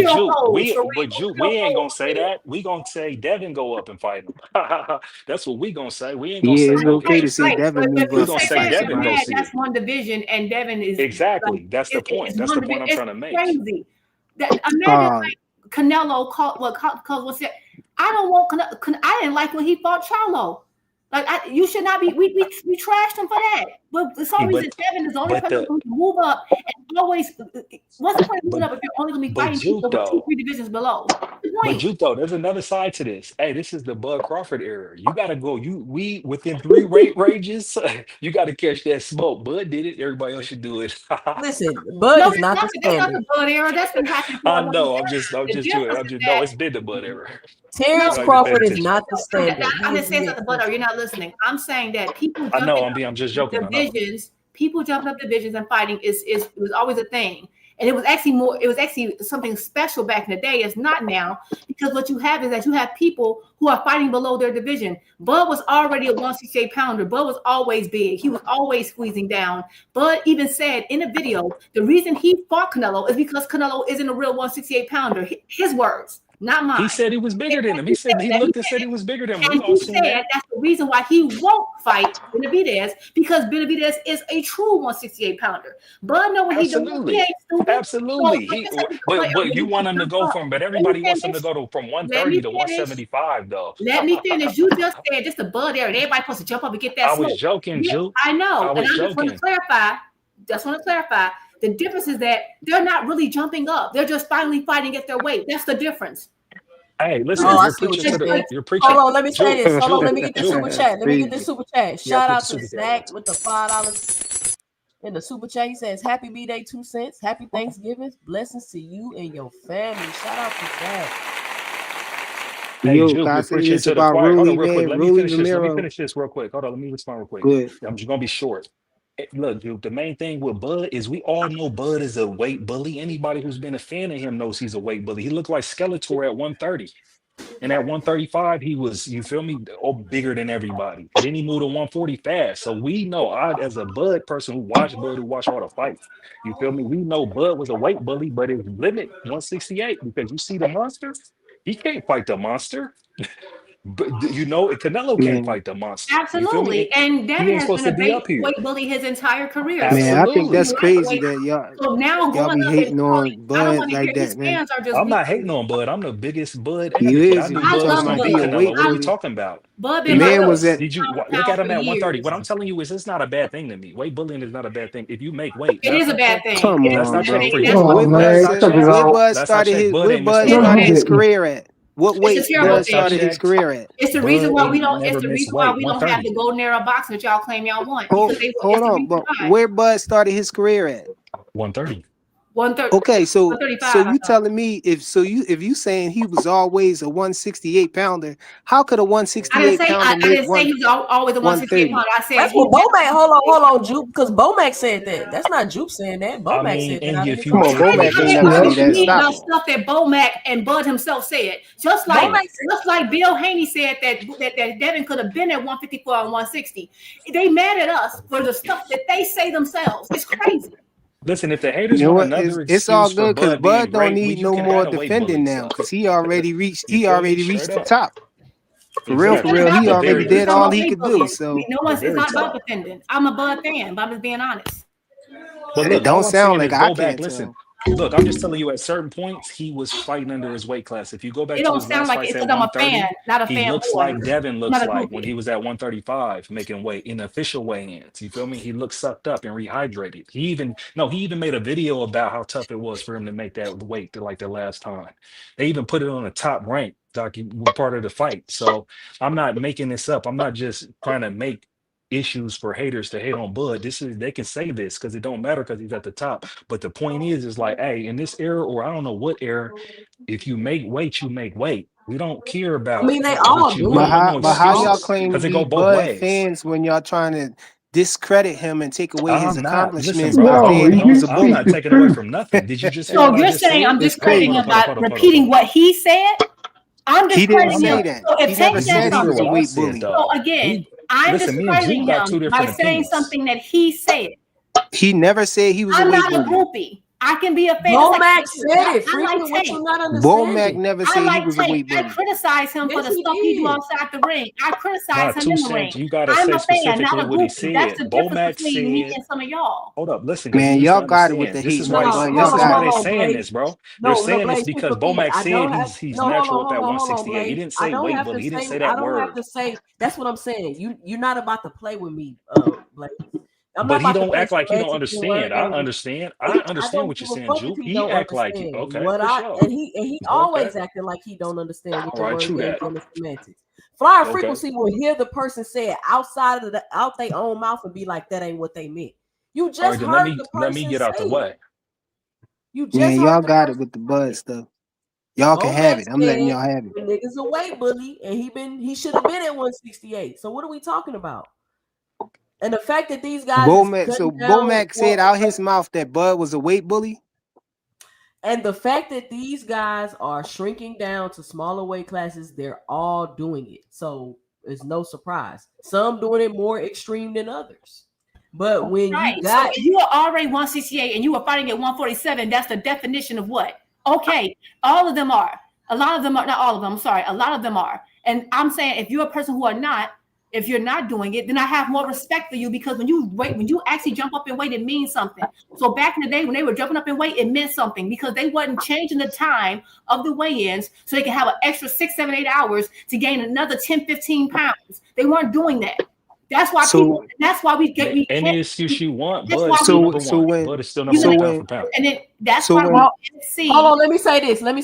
we ain't gonna say that. We gonna say Devin go up and fight him. That's what we gonna say. We ain't gonna say it's okay to say Devin move we up. gonna say Devin go see that's it. one division, and Devin is exactly. That's the point. That's the point I'm trying to make. Crazy. Imagine like Canelo called what's it? I don't want Canelo. I didn't like when he fought Charlo. Like you should not be. We trashed him for that. But for some reason, Devin is the only person who can move up and always. What's the point of moving up if you're only going to be fighting people with 2-3 divisions below? But Juke, though, there's another side to this. Hey, this is the Bud Crawford era. You got to go. We within 3 rate ranges. You got to catch that smoke. Bud did it. Everybody else should do it. Listen, Bud is not the standard. That's not the Bud era. That's been happening. I know. I'm just no. It's been the Bud era. Terrence Crawford is not the standard. I'm just saying something, but you're not listening. I'm saying that people. I know. I'm just joking. Divisions. People jumping up divisions and fighting it was always a thing, and it was actually something special back in the day. It's not now, because what you have is that you have people who are fighting below their division. Bud was already a 168 pounder. Bud was always big. He was always squeezing down. Bud even said in a video the reason he fought Canelo is because Canelo isn't a real 168 pounder. His words. Not mine. He said he was bigger than him. He said he looked and said he was bigger than him. And he said that's the reason why he won't fight Benavidez, because Benavidez is a true 168 pounder. Bud know what he doing. He ain't stupid. Absolutely. But you want him to go from, but everybody wants him to go from 130 to 175 though. Let me finish. You just said just a Bud area. Everybody supposed to jump up and get that. I was joking, Juke. I know. I just want to clarify. The difference is that they're not really jumping up. They're just finally fighting at their weight. That's the difference. Hey, listen, you're preaching. Hold on, let me say this. Hold on, let me get the super chat. Let me get this super chat. Shout out to Zach with the $5 in the super chat. He says, "Happy B-Day, 2 cents. Happy Thanksgiving. Blessings to you and your family." Shout out to Zach. Hey, Yo, Juke, I you're say preaching this to the about choir. Hold Rui, on, real quick. man. Let me Romero. finish this real quick. Hold on, let me respond real quick. Good. I'm just gonna be short. Look, Duke, the main thing with Bud is we all know Bud is a weight bully. Anybody who's been a fan of him knows he's a weight bully. He looked like Skeletor at 130. And at 135, he was, you feel me, bigger than everybody. And then he moved to 140 fast. So we know, as a Bud person who watched Bud, who watched all the fights, you feel me? We know Bud was a weight bully, but his limit 168, because you see the monster, he can't fight the monster. But Canelo can't fight the monster. Absolutely. And Devin has been a weight bully his entire career. Man, I think that's crazy that y'all be hating on Bud like that, man. I'm not hating on Bud. I'm the biggest Bud. You is. What are we talking about? Bud the man was at. Did you look at him at 130? What I'm telling you is it's not a bad thing to me. Weight bullying is not a bad thing. If you make weight, it is a bad thing. Come on, that's not bro. for you. Where Bud started his career at? What weight Bud started his career at? It's the reason why we don't. It's the reason why we don't have the golden era boxing that y'all claim y'all want. Hold on, but where Bud started his career at? 130. 130. Okay, so you telling me if you saying he was always a 168 pounder, how could a 168 pounder? I didn't say he was always a 168 pounder. I said that's what Bomac. Hold on, Juke, because Bomac said that. That's not Juke saying that. Bomac said that. Come on, Bomac ain't never say that. Stop stuff that Bomac and Bud himself said. Just like Bill Haney said that Devin could have been at 154 and 160. They mad at us for the stuff that they say themselves. It's crazy. Listen, if the haters want another excuse, it's all good because Bud don't need no more defending defending now because he already reached the top. For real, he already did all he could do. So it's not about defending. I'm a Bud fan, but I'm just being honest. But it don't sound like I can't listen. Look, I'm just telling you, at certain points, he was fighting under his weight class. If you go back to his last fights at 130, he looks like Devin looks like when he was at 135 making weight in official weigh-ins. You feel me? He looked sucked up and rehydrated. He even made a video about how tough it was for him to make that weight like the last time. They even put it on the top rank, part of the fight. So I'm not making this up. I'm not just trying to make issues for haters to hate on Bud. They can say this because it don't matter because he's at the top. But the point is like, hey, in this era, or I don't know what era, if you make weight, you make weight. We don't care about. I mean, they all do. But how y'all claim to be Bud fans when y'all trying to discredit him and take away his I'm not. Listen, accomplishments bro. by No, saying he you was a I'm not speak the bully. taking away truth. from nothing. Did you just hear So what I you're just saying said? I'm It's discrediting crazy. him by repeating what he said? I'm He didn't discrediting I'm him. say not. that. So if He Tank never Did you said said just he hear was a what something, I weight said, bully. so dog? again, I'm Listen, me and discrediting Juke got him two by different saying opinions. something that he said. He never said he was a I'm weight not a bully. groupie. I can be a fan. Just like Bomac said it. I like Frequent, what Tank. you not Bomac understanding? never I said he like was a Tank. weight I bully. criticize him for Yes, the he stuff he do did. outside the ring. I criticize Not him 2 in the cents. ring. You gotta I'm say a fan, not specifically a what he groupie. That's said. the difference Bomac between me said, and some of y'all. hold up, listen, because Man, you just y'all to got it with understand. the This hate, is No, why man. this, But this y'all is hold why got they it. on, saying Blaze. this, bro. They're No, saying this Blaze, because please. Bomac I don't said have he's no. Hold natural on, up at hold on, hold on, 168. He Blaze. didn't I say don't weight have bully. to He didn't say. say I that don't have word. to say. That's what I'm saying. You're not about to play with me, Blaze. I'm not But he about to don't play act like he don't semantics and word understand. I games. understand. I I understand don't what you're give a saying, fuck if Juke. he He don't act like you. understand Okay, what for I sure. and he Okay. always acting like he don't understand with All the right, word true games that. and the semantics. Flyer Okay. frequency will hear the person say it outside of out their own mouth and be like, that ain't what they meant. You All just right, then heard the let me person get out say the it. way. You just Man, heard y'all the got it person with the say bud it. stuff. Y'all can have Bomac it. I'm letting said y'all have it. the nigga's a weight bully and he should have been at 168. So what are we talking about? And the fact that these guys is So cutting down, Bomac said out his mouth that Bud was a weight bully. and the fact that these guys are shrinking down to smaller weight classes, they're all doing it. So it's no surprise. Some doing it more extreme than others. But when Right. you So got if you are already 168 and you are fighting at 147, that's the definition of what? Okay, all of them are. A lot of them are, not all of them, I'm sorry. A lot of them are. And I'm saying if you're a person who are not, if you're not doing it, then I have more respect for you because when you actually jump up in weight, it means something. So back in the day when they were jumping up in weight, it meant something because they wasn't changing the time of the weigh-ins so they could have an extra 6, 7, 8 hours to gain another 10, 15 pounds. They weren't doing that. That's why people. That's why we Any can't. excuse you want, That's Bud why is still we. number one. Bud is still number one pound for pound. And then that's So why we when can't see. hold on, let me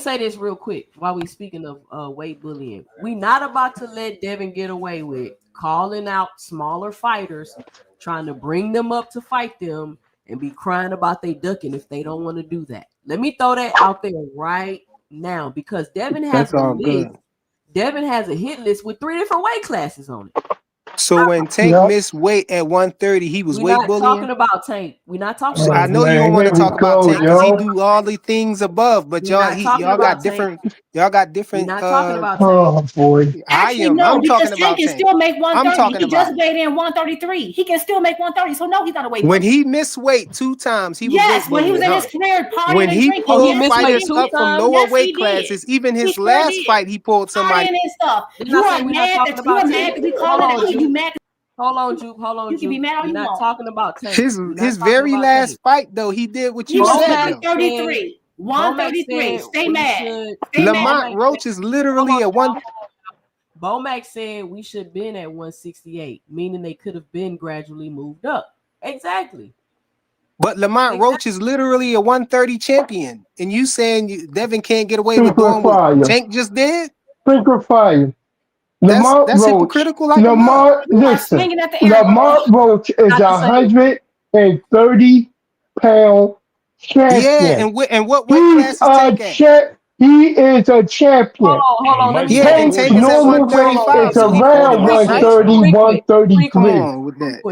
say this real quick while we speaking of weight bullying. We not about to let Devin get away with calling out smaller fighters, trying to bring them up to fight them and be crying about they ducking if they don't want to do that. Let me throw that out there right now because Devin has that's a all list. good. Devin has a hit list with 3 different weight classes on it. So when Tank missed weight at 130, he was We're weight not bullying. talking about Tank. We're not talking So about I Tank. know you don't want to here we talk about go, Tank because he yo. do all the things above, but We're not talking y'all got about Tank. different. We're not talking about Tank. Oh boy. Actually, no, I'm because talking Tank about can Tank. still make I'm 130. talking He just about weighed in 133. He can still make 130. So no, he's not a weight when bully. he missed weight 2 times, he was Yes, weight when he was bullying, in huh? his career partying When and he drinking. Oh, he pulled Yes, missed he weight fighters two did. up from times. lower Yes, weight he did. classes, even He his sure last did. fight, he pulled somebody. Partying and stuff. Didn't You I are say we're not mad talking that you about are Tank? mad that we Hold calling it on, out. You Juke. mad? Hold on, Juke. Hold on, You can be Juke. mad all We're you not want. talking about Tank. We're not His talking very about last Tank. fight though, he did what He you was said Bomac though. 133. Bomac 133. said Stay we mad. should. Stay mad. Lamont Bomac Roach said, is hold literally on, a one. Bomac said we should have been at 168, meaning they could have been gradually moved up. Exactly. But Lamont Roach is literally a 130 champion, and you saying Devin can't get away with doing what Fire. Tank just did? Sprinkle fire. That's Lamont Roach. hypocritical like a mug. Lamont, You are listen. swinging at the air. Lamont Roach is Not the same. 130-pound Yeah, champion. and what weight He's class is a Tank at? he is a champion. Hold on. Let me He Yeah, say might be and this. Tank Tank's is at normal weight 135, is so he around 40 weight, right? 130, Frequent. 133. Come on with that.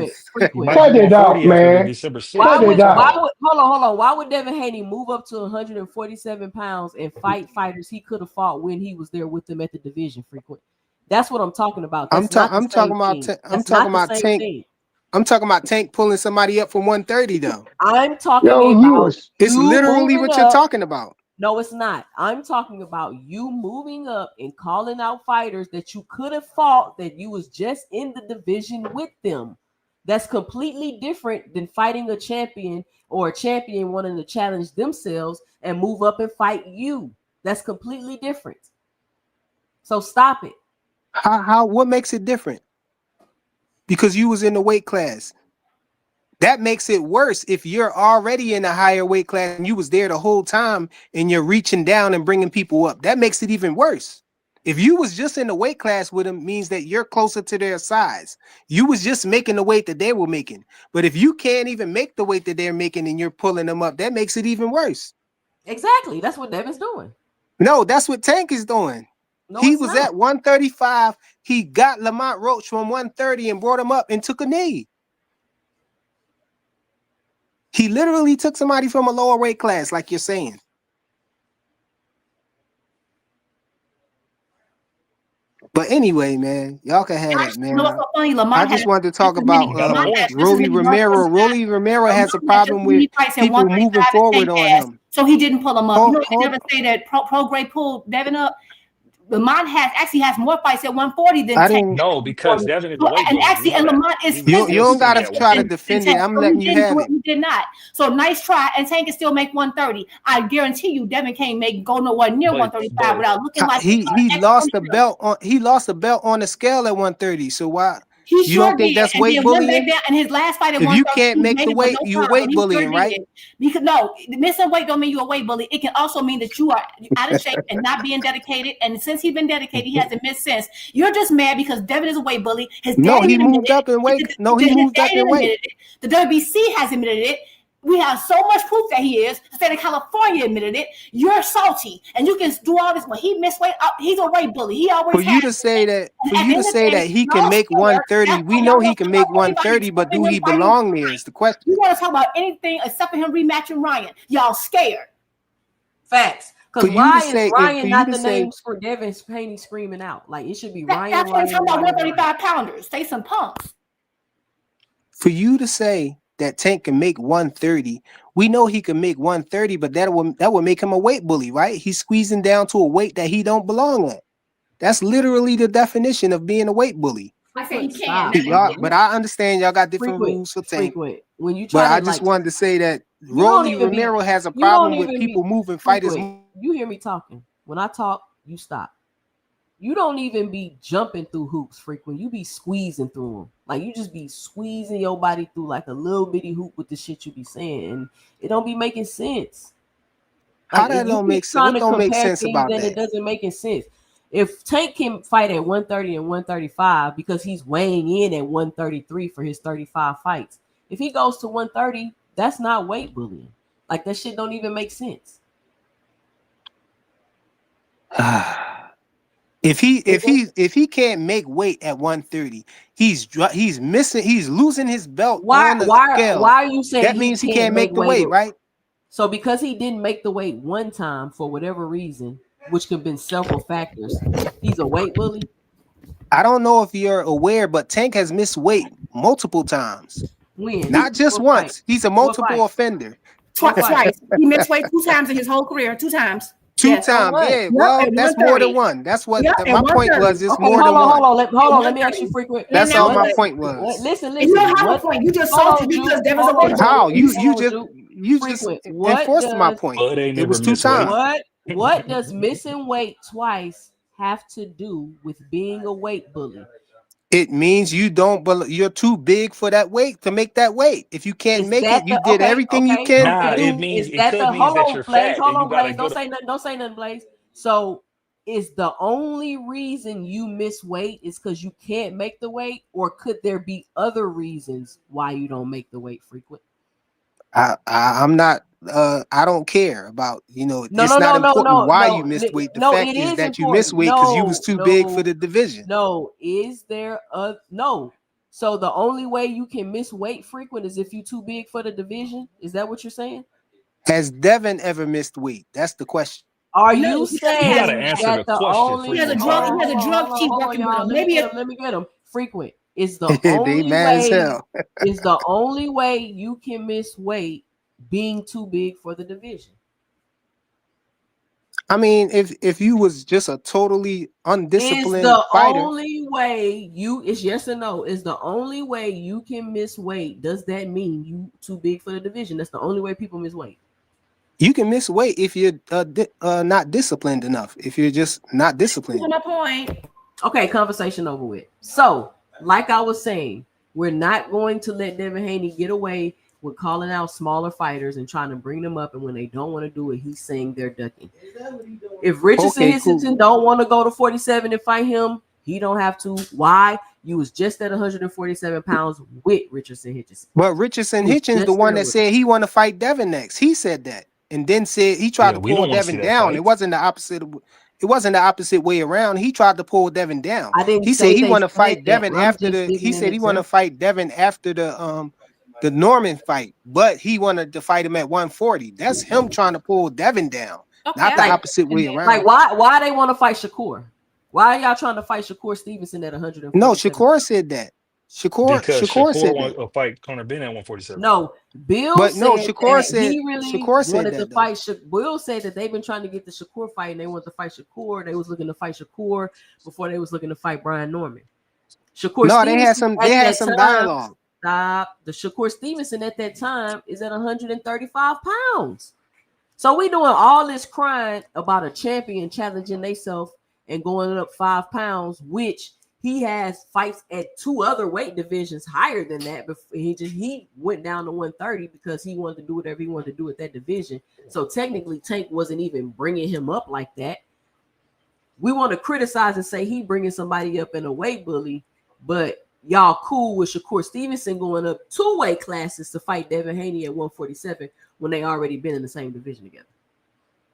He Frequent. might Cut be it out, 140 after the man. December 6th. Why Cut would it out. hold on? Why would Devin Haney move up to 147 pounds and fight fighters he could have fought when he was there with them at the division? Frequent. That's what I'm talking about. That's not the same thing. That's not the same Tank. thing. I'm talking about Tank pulling somebody up from 130 though. I'm talking Yo, about It's you literally moving what you're up. talking about. No, it's not. I'm talking about you moving up and calling out fighters that you could have fought that you was just in the division with them. That's completely different than fighting a champion or a champion wanting to challenge themselves and move up and fight you. That's completely different. So stop it. What makes it different? Because you was in the weight class. That makes it worse if you're already in a higher weight class and you was there the whole time and you're reaching down and bringing people up. That makes it even worse. If you was just in the weight class with them, means that you're closer to their size. You was just making the weight that they were making. But if you can't even make the weight that they're making and you're pulling them up, that makes it even worse. Exactly. That's what Devin's doing. No, that's what Tank is doing. No, He it's was not. at 135. He got Lamont Roach from 130 and brought him up and took a knee. He literally took somebody from a lower weight class, like you're saying. But anyway, man, y'all can have that, You man. know what's so funny? I Lamont just has wanted to talk just as many. about Got a Lamont point. has just as Rolly many Romero. yards as Rolly Romero has a Lamont has just problem as with many fights at people moving 135 as forward Tank on has, him. so he didn't pull him up. You know, they Hold, never say that Pro Grade pulled Devin up. Lamont actually has more fights at 140 than I Tank didn't. No, at because 140. Devin is a So, weight and bully. actually, We know and that. Lamont is We You physically still don't see him gotta at try to 140. defend it. Tank. I'm So letting he you didn't have do it. it. He did not. So nice try, and Tank can still make 130. I guarantee you, Devin can't go nowhere near But 135 without looking like He an lost the extra. belt on. He lost the belt on the scale at 130. So why? He You sure don't think did, that's and weight then went back bullying? down in his last fight at If you 130. can't He make made the it with weight, no you're problem. weight He sure bullying, right? did. Because no, missing weight don't mean you're a weight bully. It can also mean that you are out of shape and not being dedicated. And since he's been dedicated, he hasn't missed since. You're just mad because Devin is a weight bully. His No, daddy he admitted moved it. up in weight. No, he His moved up daddy in weight. admitted it. The WBC has admitted it. We have so much proof that he is. The state of California admitted it. You're salty, and you can do all this. But he missed weight. He's a weight bully. He always For you has. to say that, And for at you the to end of the say day, that he can y'all make scared. 130, That's we why know y'all he want to can talk make about everybody 130, but except for do him he fighting belong there Ryan. is the question. You want to talk about anything except for him rematching Ryan. Y'all scared. Facts. For Because you to why is say, for Ryan you not to the say, name for Devin Haney screaming out? Like it should be That's Ryan, what I'm talking about. Ryan, Ryan. 135 pounders. Say some punks. for you to say that Tank can make 130, we know he can make 130, but that would make him a weight bully, right? He's squeezing down to a weight that he don't belong at. That's literally the definition of being a weight bully. I said he Stop. can. Y'all, but I understand y'all got different Frequent, rules for Tank. frequent. When you But try I to just like, wanted to say that you don't Rolly even be, Romero has a you don't problem with even people be moving fighters. frequent. You hear me talking. When I talk, you stop. You don't even be jumping through hoops frequent. You be squeezing through them. Like you just be squeezing your body through like a little bitty hoop with the shit you be saying, and it don't be making sense. Like How that you don't keep make sense? trying What to don't make compare sense things about and it that? doesn't make sense. If Tank can fight at 130 and 135 because he's weighing in at 133 for his 35 fights, if he goes to 130, that's not weight bullying. Like that shit don't even make sense. If he can't make weight at 130, he's losing his belt on the scale. Why are you saying that means he can't make the weight, right? So because he didn't make the weight one time for whatever reason, which could have been several factors, he's a weight bully? I don't know if you're aware, but Tank has missed weight multiple times. When? Not just What once. fight? He's a multiple offender. Twice. He missed weight 2 times in his whole career. 2 times. Two Yes. times, what? yeah. Yep, Well, at that's more than 130. one. That's what Yep, my at point 130. was. It's Okay, more hold than on, one. hold on. Let me ask you frequent. That's And all now my what? point was. Listen. And you don't have a What? point. You just Hold salty on, because Juke. there was a Hold weight on, How bully. you just frequent. enforced my point. But they It never was 2 miss weight. times. What does missing weight twice have to do with being a weight bully? It means you're too big for that weight to make that weight. If you can't Is make that it, you did everything you can Nah, to it do. means Is it that could the means hold that on, you're Blaze? fat Hold and you on, got a Blaze. Don't good. say nothing, Blaze. So is the only reason you miss weight is because you can't make the weight, or could there be other reasons why you don't make the weight frequent? I'm not I don't care about, it's No, not important why you missed weight. The fact it is is that you missed important. weight because you was too big for the division. No, is there a no? So the only way you can miss weight frequent is if you're too big for the division. Is that what you're saying? Has Devin ever missed weight? That's the question. Are No, you because You gotta saying answer that the the question only he has a frequent, drug bro. chief working with y'all? him. Let me get him. Frequent is the They only mad as way. hell. Is the only way you can miss weight being too big for the division. I mean, if you was just a totally Is undisciplined the fighter, only way it's yes or no? Is the only way you can miss weight? Does that mean you too big for the division? That's the only way people miss weight. you can miss weight if you're not disciplined enough. If you're just not disciplined. My point. Okay, conversation over with. So, like I was saying, we're not going to let Devin Haney get away with calling out smaller fighters and trying to bring them up, and when they don't want to do it, he's saying they're ducking. If Richardson Hitchison don't want to go to 47 and fight him, he don't have to. Why? You was just at 147 pounds with Richardson Hitchison. But Richardson Hitchens, the one that said he want to fight Devin next. He said that, and then said he tried to pull Devin down. It wasn't the opposite. It wasn't the opposite way around. He tried to pull Devin down. I didn't. He said he want to fight Devin after the. He said he want to fight Devin after the the Norman fight, but he wanted to fight him at 140. That's him trying to pull Devin down, not the opposite way around. Like, why they want to fight Shakur? Why are y'all trying to fight Shakur Stevenson at 140? No, Shakur said that. Shakur said wanted that. to fight Conor Benn at 147. No, Bill but said no, Shakur said he really Shakur wanted said to fight. Bill said that they've been trying to get the Shakur fight, and they wanted to fight Shakur. They was looking to fight Shakur before they was looking to fight Brian Norman. Shakur. No, Stevenson they had some dialogue. Stop. The Shakur Stevenson at that time is at 135 pounds. So we doing all this crying about a champion challenging themselves and going up 5 pounds, which he has fights at 2 other weight divisions higher than that. But he went down to 130 because he wanted to do whatever he wanted to do at that division. So technically, Tank wasn't even bringing him up like that. We want to criticize and say he bringing somebody up in a weight bully, but y'all cool with Shakur Stevenson going up 2 weight classes to fight Devin Haney at 147 when they already been in the same division together.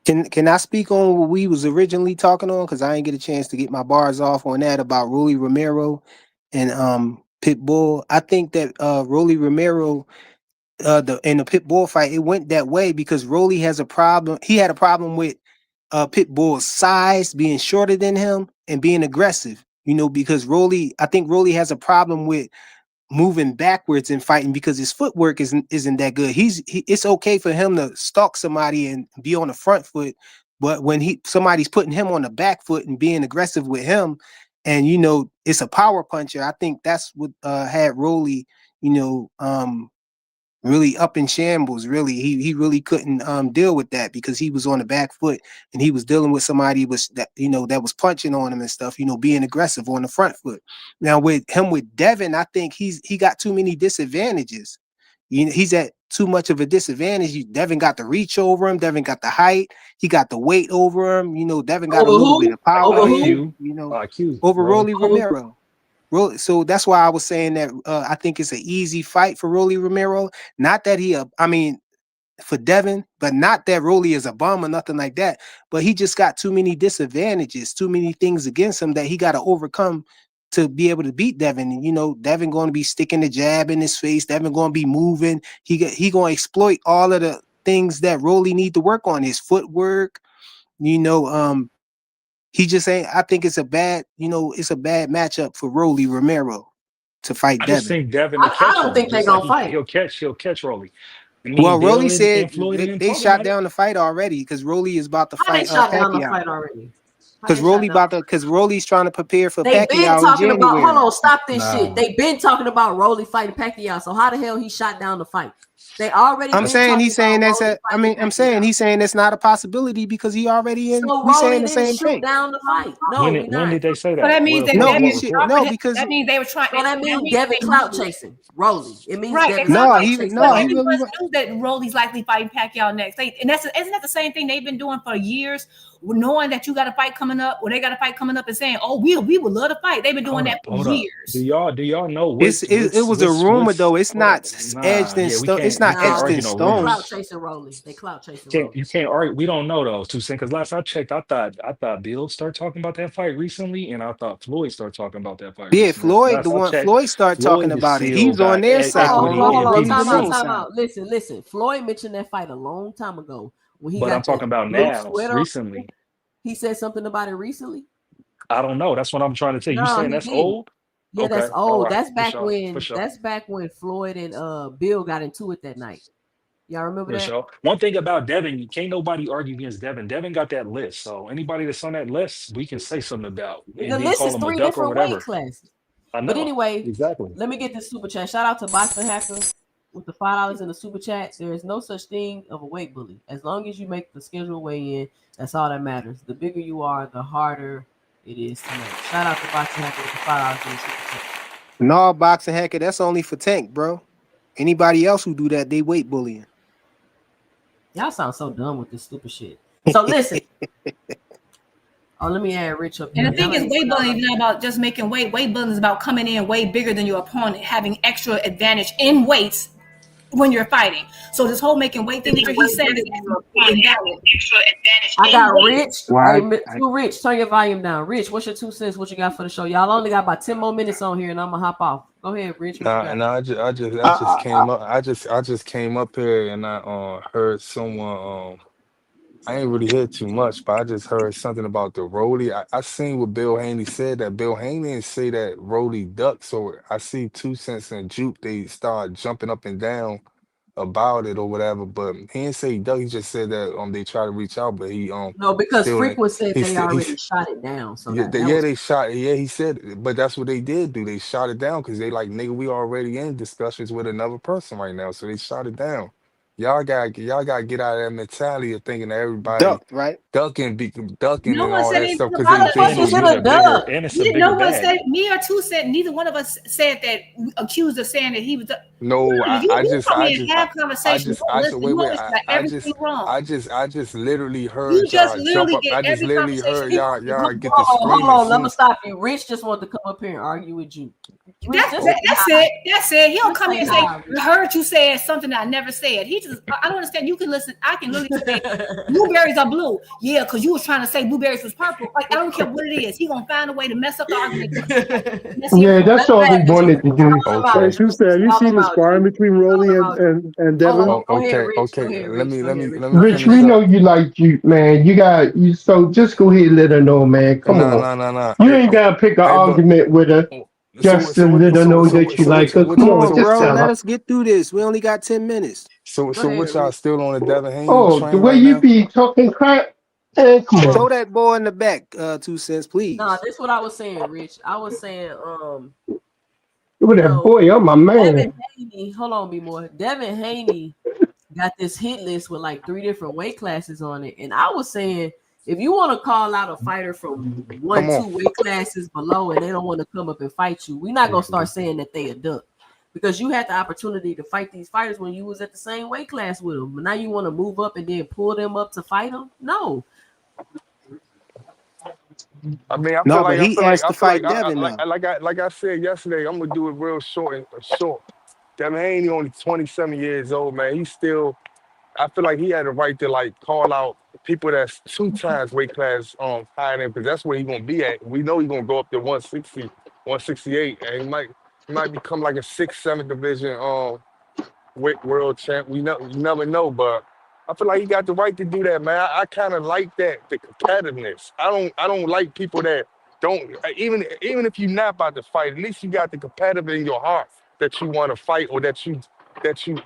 Can I speak on what we was originally talking on? Because I didn't get a chance to get my bars off on that about Rolly Romero and Pitbull. I think that Rolly Romero in the Pitbull fight, it went that way because Rolly has a problem. He had a problem with Pitbull's size, being shorter than him and being aggressive. You know, because I think Rolly has a problem with moving backwards and fighting because his footwork isn't that good. It's okay for him to stalk somebody and be on the front foot, but when somebody's putting him on the back foot and being aggressive with him, and you know it's a power puncher, I think that's what had Rolly, really up in shambles. Really, he really couldn't deal with that because he was on the back foot and he was dealing with somebody that was punching on him and stuff, being aggressive on the front foot. Now with Devin, I think he got too many disadvantages. He's at too much of a disadvantage. Devin got the reach over him. Devin got the height. He got the weight over him. Devin got a little bit of power over Rolly Romero. So that's why I was saying that I think it's an easy fight for Rolly Romero. Not that for Devin, but not that Rolly is a bum or nothing like that. But he just got too many disadvantages, too many things against him that he got to overcome to be able to beat Devin. And, Devin going to be sticking the jab in his face. Devin going to be moving. He going to exploit all of the things that Rolly need to work on, his footwork, he just ain't. I think it's a bad matchup for Rolly Romero to fight Devin. I just think Devin. I don't think they're gonna fight. He'll catch Rolly. Well, Rolly said they shot down the fight already because Rolly is about to fight Pacquiao. Down the fight already. Because Rolly's trying to prepare for They've Pacquiao been talking in January. about. Hold on, stop this shit. They've been talking about Rolly fighting Pacquiao. So how the hell he shot down the fight? They already. I'm saying he's saying that's a. I'm saying he's saying it's not a possibility because he already in. So we saying the didn't same shoot thing. Down the fight. No, when did they say that? So that means because that means they were trying. So that means Devin clout chasing Rolly. It means right. Devin he knew that Rolly's likely fighting Pacquiao next. Isn't that the same thing they've been doing for years? Knowing that you got a fight coming up, or they got a fight coming up, and saying, "Oh, we would love to fight." They've been doing that for years. Do y'all know? It was a rumor though. It's not edged in stone. It's not etched in stone. They clout chasing Rolly. They clout chasing Rolly. You can't argue. We don't know those two things because last I checked, I thought Bill started talking about that fight recently, and I thought Floyd started talking about that fight. Yeah, recently. Floyd started talking about it. He's on their side. Hold on. Time out. Listen. Floyd mentioned that fight a long time ago. But I'm talking about now, recently. He said something about it recently. I don't know. That's what I'm trying to tell you. You saying that's old? Yeah, that's old. Right. That's back when. That's back when Floyd and Bill got into it that night. Y'all remember that? Sure. One thing about Devin, can't nobody argue against Devin. Devin got that list, so anybody that's on that list, we can say something about. The list is 3 different weight classes. I know. But anyway, exactly. Let me get this super chat. Shout out to Boxing Hacker with the $5 in the super chat. There is no such thing of a weight bully. As long as you make the schedule weigh in, that's all that matters. The bigger you are, the harder it is to make. Shout out to Boxing Hacker with the $5 in the super chat. No, Boxing Hacker, that's only for Tank, bro. Anybody else who do that, they weight bullying. Y'all sound so dumb with this stupid shit. So listen. Let me add Rich up here. And the thing is, weight bullying is not about just making weight. Weight bullying is about coming in way bigger than your opponent, having extra advantage in weights when you're fighting. So this whole making weight thing that he's saying is invalid. I got Rich. Right. Rich, turn your volume down. Rich, what's your 2 cents? What you got for the show? Y'all only got about 10 more minutes on here, and I'm gonna hop off. Go ahead, Rich. What you got? I just came up. I just came up here and I heard someone. I ain't really heard too much, but I just heard something about the Rolly. I seen what Bill Haney said. That Bill Haney didn't say that Rolly ducked. So I see 2 Cents and Juke. They start jumping up and down about it or whatever. But he didn't say he ducked. He just said that they try to reach out, but he no, because still Frequent said they already he shot it down. So yeah, that was they shot it. Yeah, he said, but that's what they did do. They shot it down because they like, nigga, we already in discussions with another person right now. So they shot it down. Y'all gotta get out of that mentality of thinking that everybody Ducked, right? ducking No and one all said that anything stuff because about they it. was busy. it a duck? And it's a bigger No one bag. said, me or 2 Cent, neither one of us said that, accused of saying that he was. No, You come I in and have conversations. Listen, you always got everything wrong. I just literally You heard just y'all jump literally up. get I just every literally conversation. heard y'all get the Hold screaming. on. Let me stop you. Rich just wanted to come up here and argue with you. That's it. That's it. He don't come here and say, I heard you said something I never said. He just, I don't understand. You can listen. I can literally say, blueberries are blue. Yeah, because you was trying to say blueberries was purple. Like, I don't care what it is. He going to find a way to mess up the argument. Yeah, that's all he wanted to do. Hey, Tuesday, have you seen the sparring between Rolly and Devin? Go ahead, Rich. Okay. Let me Rich, finish we up. know you like you, man. So just go ahead and let her know, man. Come on. Nah. You ain't gotta pick an argument with her just to let her know that you like her. Come on, just bro. tell Let her. us get through this. We only got 10 minutes. So what y'all still on the Devin Haney Oh, train the way right you now? be talking crap, man, come Show on. that boy in the back, 2 Cents, please. Nah, this is what I was saying, Rich. I was saying, Look at that boy, oh my man. Devin Haney, hold on, be more. Devin Haney got this hit list with like 3 different weight classes on it, and I was saying, if you want to call out a fighter from 1-2 weight classes below and they don't want to come up and fight you, we're not gonna start saying that they a duck, because you had the opportunity to fight these fighters when you was at the same weight class with them. But now you want to move up and then pull them up to fight them? No. I mean, I No, feel but he asked to fight Devin now. like I said yesterday, I'm gonna do it real short. Devin Haney only 27 years old, man. He's still. I feel like he had a right to like call out people that's 2 times weight class higher than, because that's where he's gonna be at. We know he's gonna go up to 160, 168, and he might become like a 6th, 7th division weight world champ. You never know, but I feel like he got the right to do that, man. I kind of like that, the competitiveness. I don't like people that don't, even if you're not about to fight, at least you got the competitive in your heart that you want to fight, or that you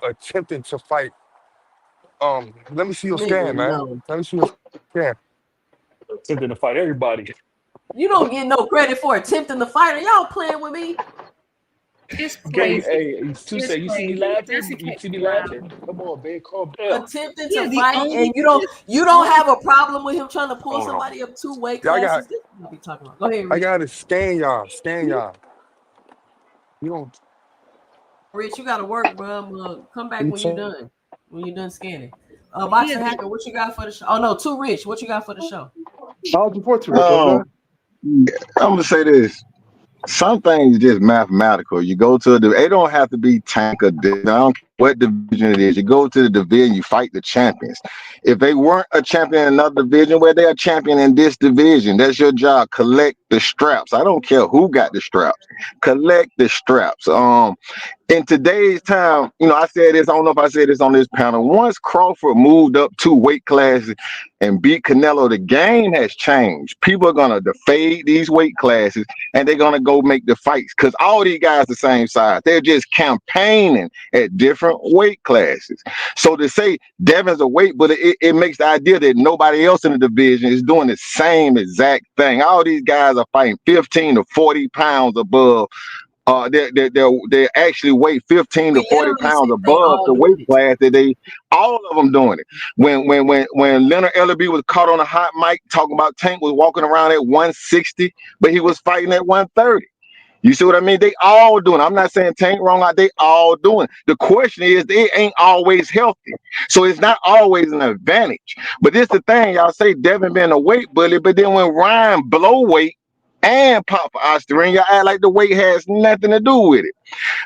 attempting to fight. Let me see your scan, man. No. Let me see your scan. Attempting to fight everybody. You don't get no credit for attempting to fight. Are y'all playing with me? It's Okay, crazy. hey, Tuesday, you see me laughing? You see me laughing? Come on, man, calm down. Attempting to fight, and you don't have a problem with him trying to pull somebody up 2 weight classes. This is what we talking about. Go ahead, Rich. I gotta scan y'all. You don't. Rich, you gotta work, bro. Come back when you're done. When you're done scanning. Boxing Hacker, what you got for the show? Oh no, Too Rich. What you got for the show? I'll support you, Rich. I'm gonna say this. Some things just mathematical. You go to it don't have to be tank or division. I don't care what division it is. You go to the division, you fight the champions. If they weren't a champion in another division, well, they're a champion in this division. That's your job. Collect the straps. I don't care who got the straps. Collect the straps. In today's time, I said this, I don't know if I said this on this panel. Once Crawford moved up 2 weight classes and beat Canelo, the game has changed. People are going to defade these weight classes and they're going to go make the fights, because all these guys the same size. They're just campaigning at different weight classes. So to say Devin's a weight, but it makes the idea that nobody else in the division is doing the same exact thing. All these guys are fighting 15 to 40 pounds above. They actually weigh 15 to 40 pounds above the weight class that all of them doing it. When Leonard Ellerby was caught on a hot mic talking about Tank was walking around at 160, but he was fighting at 130. You see what I mean? They all doing it. I'm not saying Tank wrong, they all doing it. The question is, they ain't always healthy. So it's not always an advantage. But this the thing, y'all say Devin been a weight bully, but then when Ryan blow weight and pop Osterine, y'all act like the weight has nothing to do with it.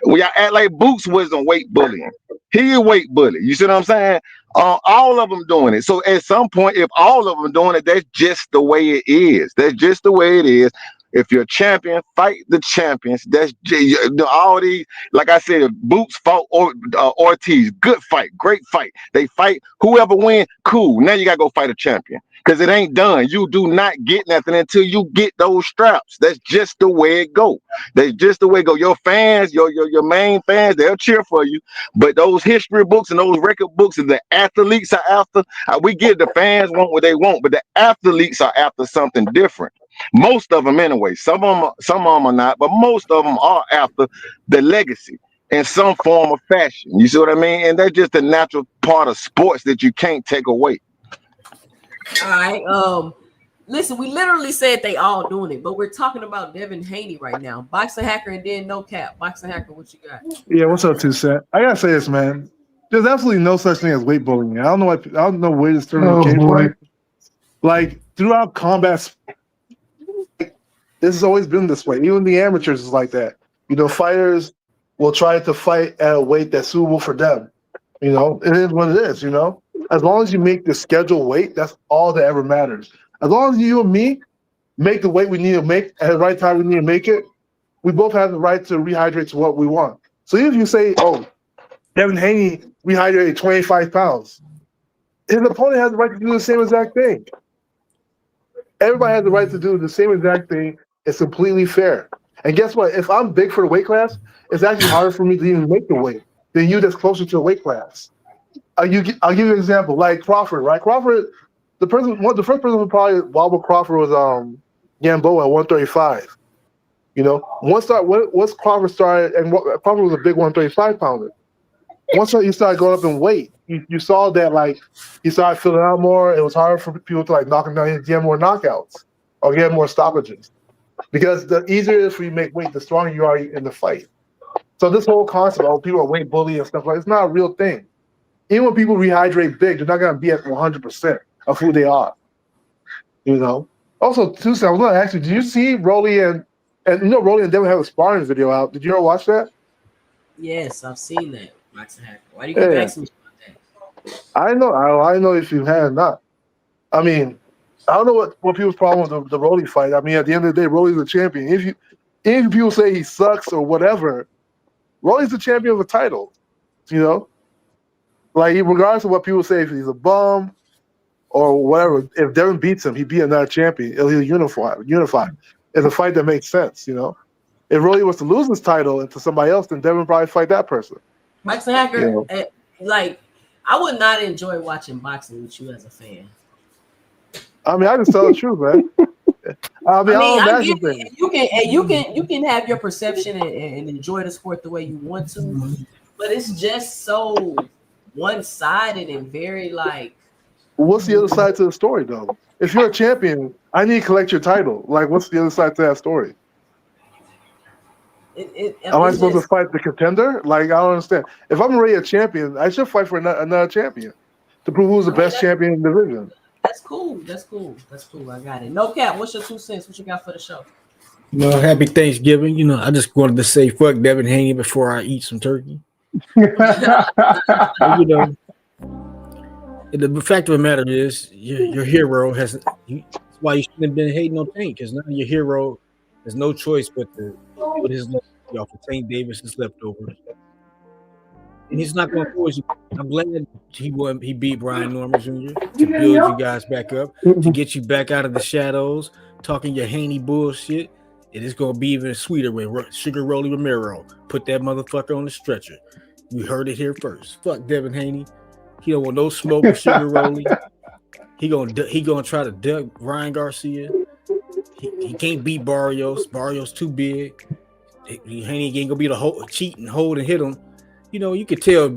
When y'all act like Boots wasn't weight bullying. He a weight bully. You see what I'm saying? All of them doing it. So at some point, if all of them doing it, that's just the way it is. That's just the way it is. If you're a champion, fight the champions. That's all these. Like I said, Boots fought Ortiz. Good fight, great fight. They fight. Whoever win, cool. Now you gotta go fight a champion because it ain't done. You do not get nothing until you get those straps. That's just the way it go. That's just the way it go. Your fans, your main fans, they'll cheer for you. But those history books and those record books and the athletes are after. We get the fans want what they want, but the athletes are after something different. Most of them anyway. Some of them are not, but most of them are after the legacy in some form of fashion. You see what I mean? And that's just the natural part of sports that you can't take away. All right. Listen, we literally said they all doing it, but we're talking about Devin Haney right now. Boxing Hacker and then No Cap. Boxing Hacker, what you got? Yeah, what's up, 2 Cent? I gotta say this, man. There's absolutely no such thing as weight bullying. I don't know where this term came from. Like throughout combat, this has always been this way. Even the amateurs is like that. You know, fighters will try to fight at a weight that's suitable for them. You know, it is what it is. You know, as long as you make the scheduled weight, that's all that ever matters. As long as you and me make the weight we need to make at the right time we need to make it, we both have the right to rehydrate to what we want. So if you say, oh, Devin Haney rehydrated 25 pounds, his opponent has the right to do the same exact thing. Everybody has the right to do the same exact thing. It's completely fair. And guess what? If I'm big for the weight class, it's actually harder for me to even make the weight than you that's closer to the weight class. I'll give you an example, like Crawford, right? Crawford, the first person who probably wobbled Crawford was Gamboa at 135. You know, once Crawford started, and Crawford was a big 135 pounder. Once he started going up in weight, you saw that like he started filling out more. It was harder for people to like knock him down, get more knockouts or get more stoppages. Because the easier it is for you to make weight, the stronger you are in the fight. So this whole concept of people are weight bullying and stuff like it's not a real thing. Even when people rehydrate big, they're not gonna be at 100% of who they are. You know. Also, Tuesday, I was gonna ask you, did you see Rolly and you know Rolly and Devin have a sparring video out? Did you ever watch that? Yes, I've seen that. Why do you keep asking me about that? I know if you had or not. I mean, I don't know what people's problem with the Rolly fight. I mean, at the end of the day, Rolly's the champion. If people say he sucks or whatever, Rolly's the champion of a title. You know? Like, regardless of what people say, if he's a bum or whatever, if Devin beats him, he'd be another champion. He'll unify. It's a fight that makes sense, you know? If Rolly was to lose his title to somebody else, then Devin would probably fight that person. Boxing Hacker, like, I would not enjoy watching boxing with you as a fan. I mean, I just tell the truth, man. You can have your perception and enjoy the sport the way you want to, but it's just so one-sided and very like. What's the other side to the story, though? If you're a champion, I need to collect your title. Like, what's the other side to that story? Am I supposed to fight the contender? Like, I don't understand. If I'm already a champion, I should fight for another champion to prove who's the best champion in the division. That's cool. I got it. No Cap, what's your 2 cents? What you got for the show? Well, happy Thanksgiving. You know, I just wanted to say fuck Devin Haney before I eat some turkey. You know, the fact of the matter is, your hero has. That's why you shouldn't have been hating on Tank, because now your hero has no choice but to put his leftovers off of Tank Davis's leftovers. And he's not going to force you. I'm glad he beat Brian Norman Jr. to build you guys back up, to get you back out of the shadows, talking your Haney bullshit. It is going to be even sweeter when Sugar Rolly Romero put that motherfucker on the stretcher. You heard it here first. Fuck Devin Haney. He don't want no smoke with Sugar Rolly. He gonna try to duck Ryan Garcia. He can't beat Barrios. Barrios too big. Haney ain't gonna be the cheat and hold and hit him. You know, you could tell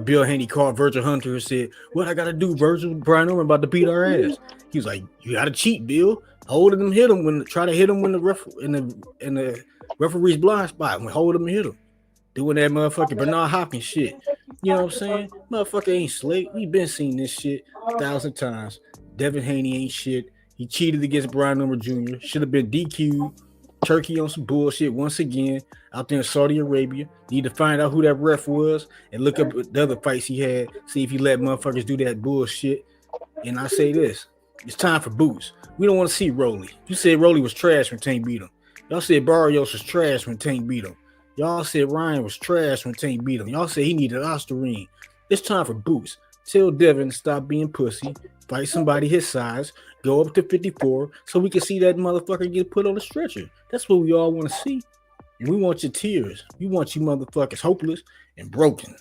Bill Haney called Virgil Hunter and said, "What I gotta do, Virgil? Brian Norman about to beat our ass." He was like, "You gotta cheat, Bill. Hold him, hit him try to hit him when the referee's blind spot. When hold him and hit him, doing that motherfucking Bernard Hopkins shit. You know what I'm saying? Motherfucker ain't slick. We been seeing this shit 1,000 times. Devin Haney ain't shit. He cheated against Brian Norman Jr. Should have been DQ'd. Turkey on some bullshit once again out there in Saudi Arabia. Need to find out who that ref was and look up the other fights he had. See if he let motherfuckers do that bullshit. And I say this: it's time for boots. We don't want to see Rolly. You said Rolly was trash when Tank beat him. Y'all said Barrios was trash when Tank beat him. Y'all said Ryan was trash when Tank beat him. Y'all said he needed Osterine. It's time for Boots. Tell Devin to stop being pussy. Fight somebody his size. Go up to 54 so we can see that motherfucker get put on a stretcher. That's what we all want to see. And we want your tears. We want you motherfuckers hopeless and broken.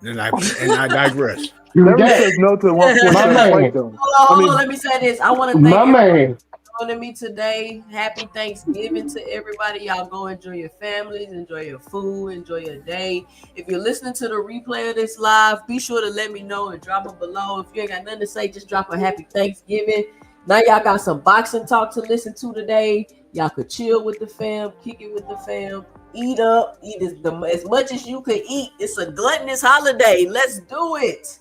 And I digress. Never says no to the 147 fight though. Hold on, let me say this. I want to thank My everybody man. for joining me today. Happy Thanksgiving to everybody. Y'all go enjoy your families, enjoy your food, enjoy your day. If you're listening to the replay of this live, be sure to let me know and drop it below. If you ain't got nothing to say, just drop a happy Thanksgiving. Now y'all got some boxing talk to listen to today. Y'all could chill with the fam, kick it with the fam, eat up, eat as much as you could eat. It's a gluttonous holiday. Let's do it.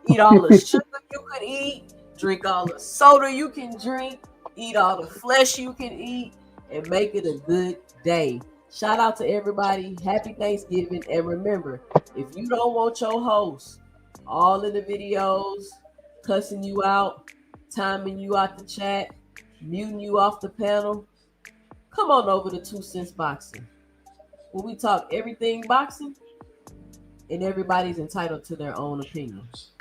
Eat all the sugar you could eat, drink all the soda you can drink, eat all the flesh you can eat, and make it a good day. Shout out to everybody. Happy Thanksgiving. And remember, if you don't want your host all in the videos, cussing you out, timing you out the chat, muting you off the panel, come on over to 2 Cents Boxing, where we talk everything boxing, and everybody's entitled to their own opinions.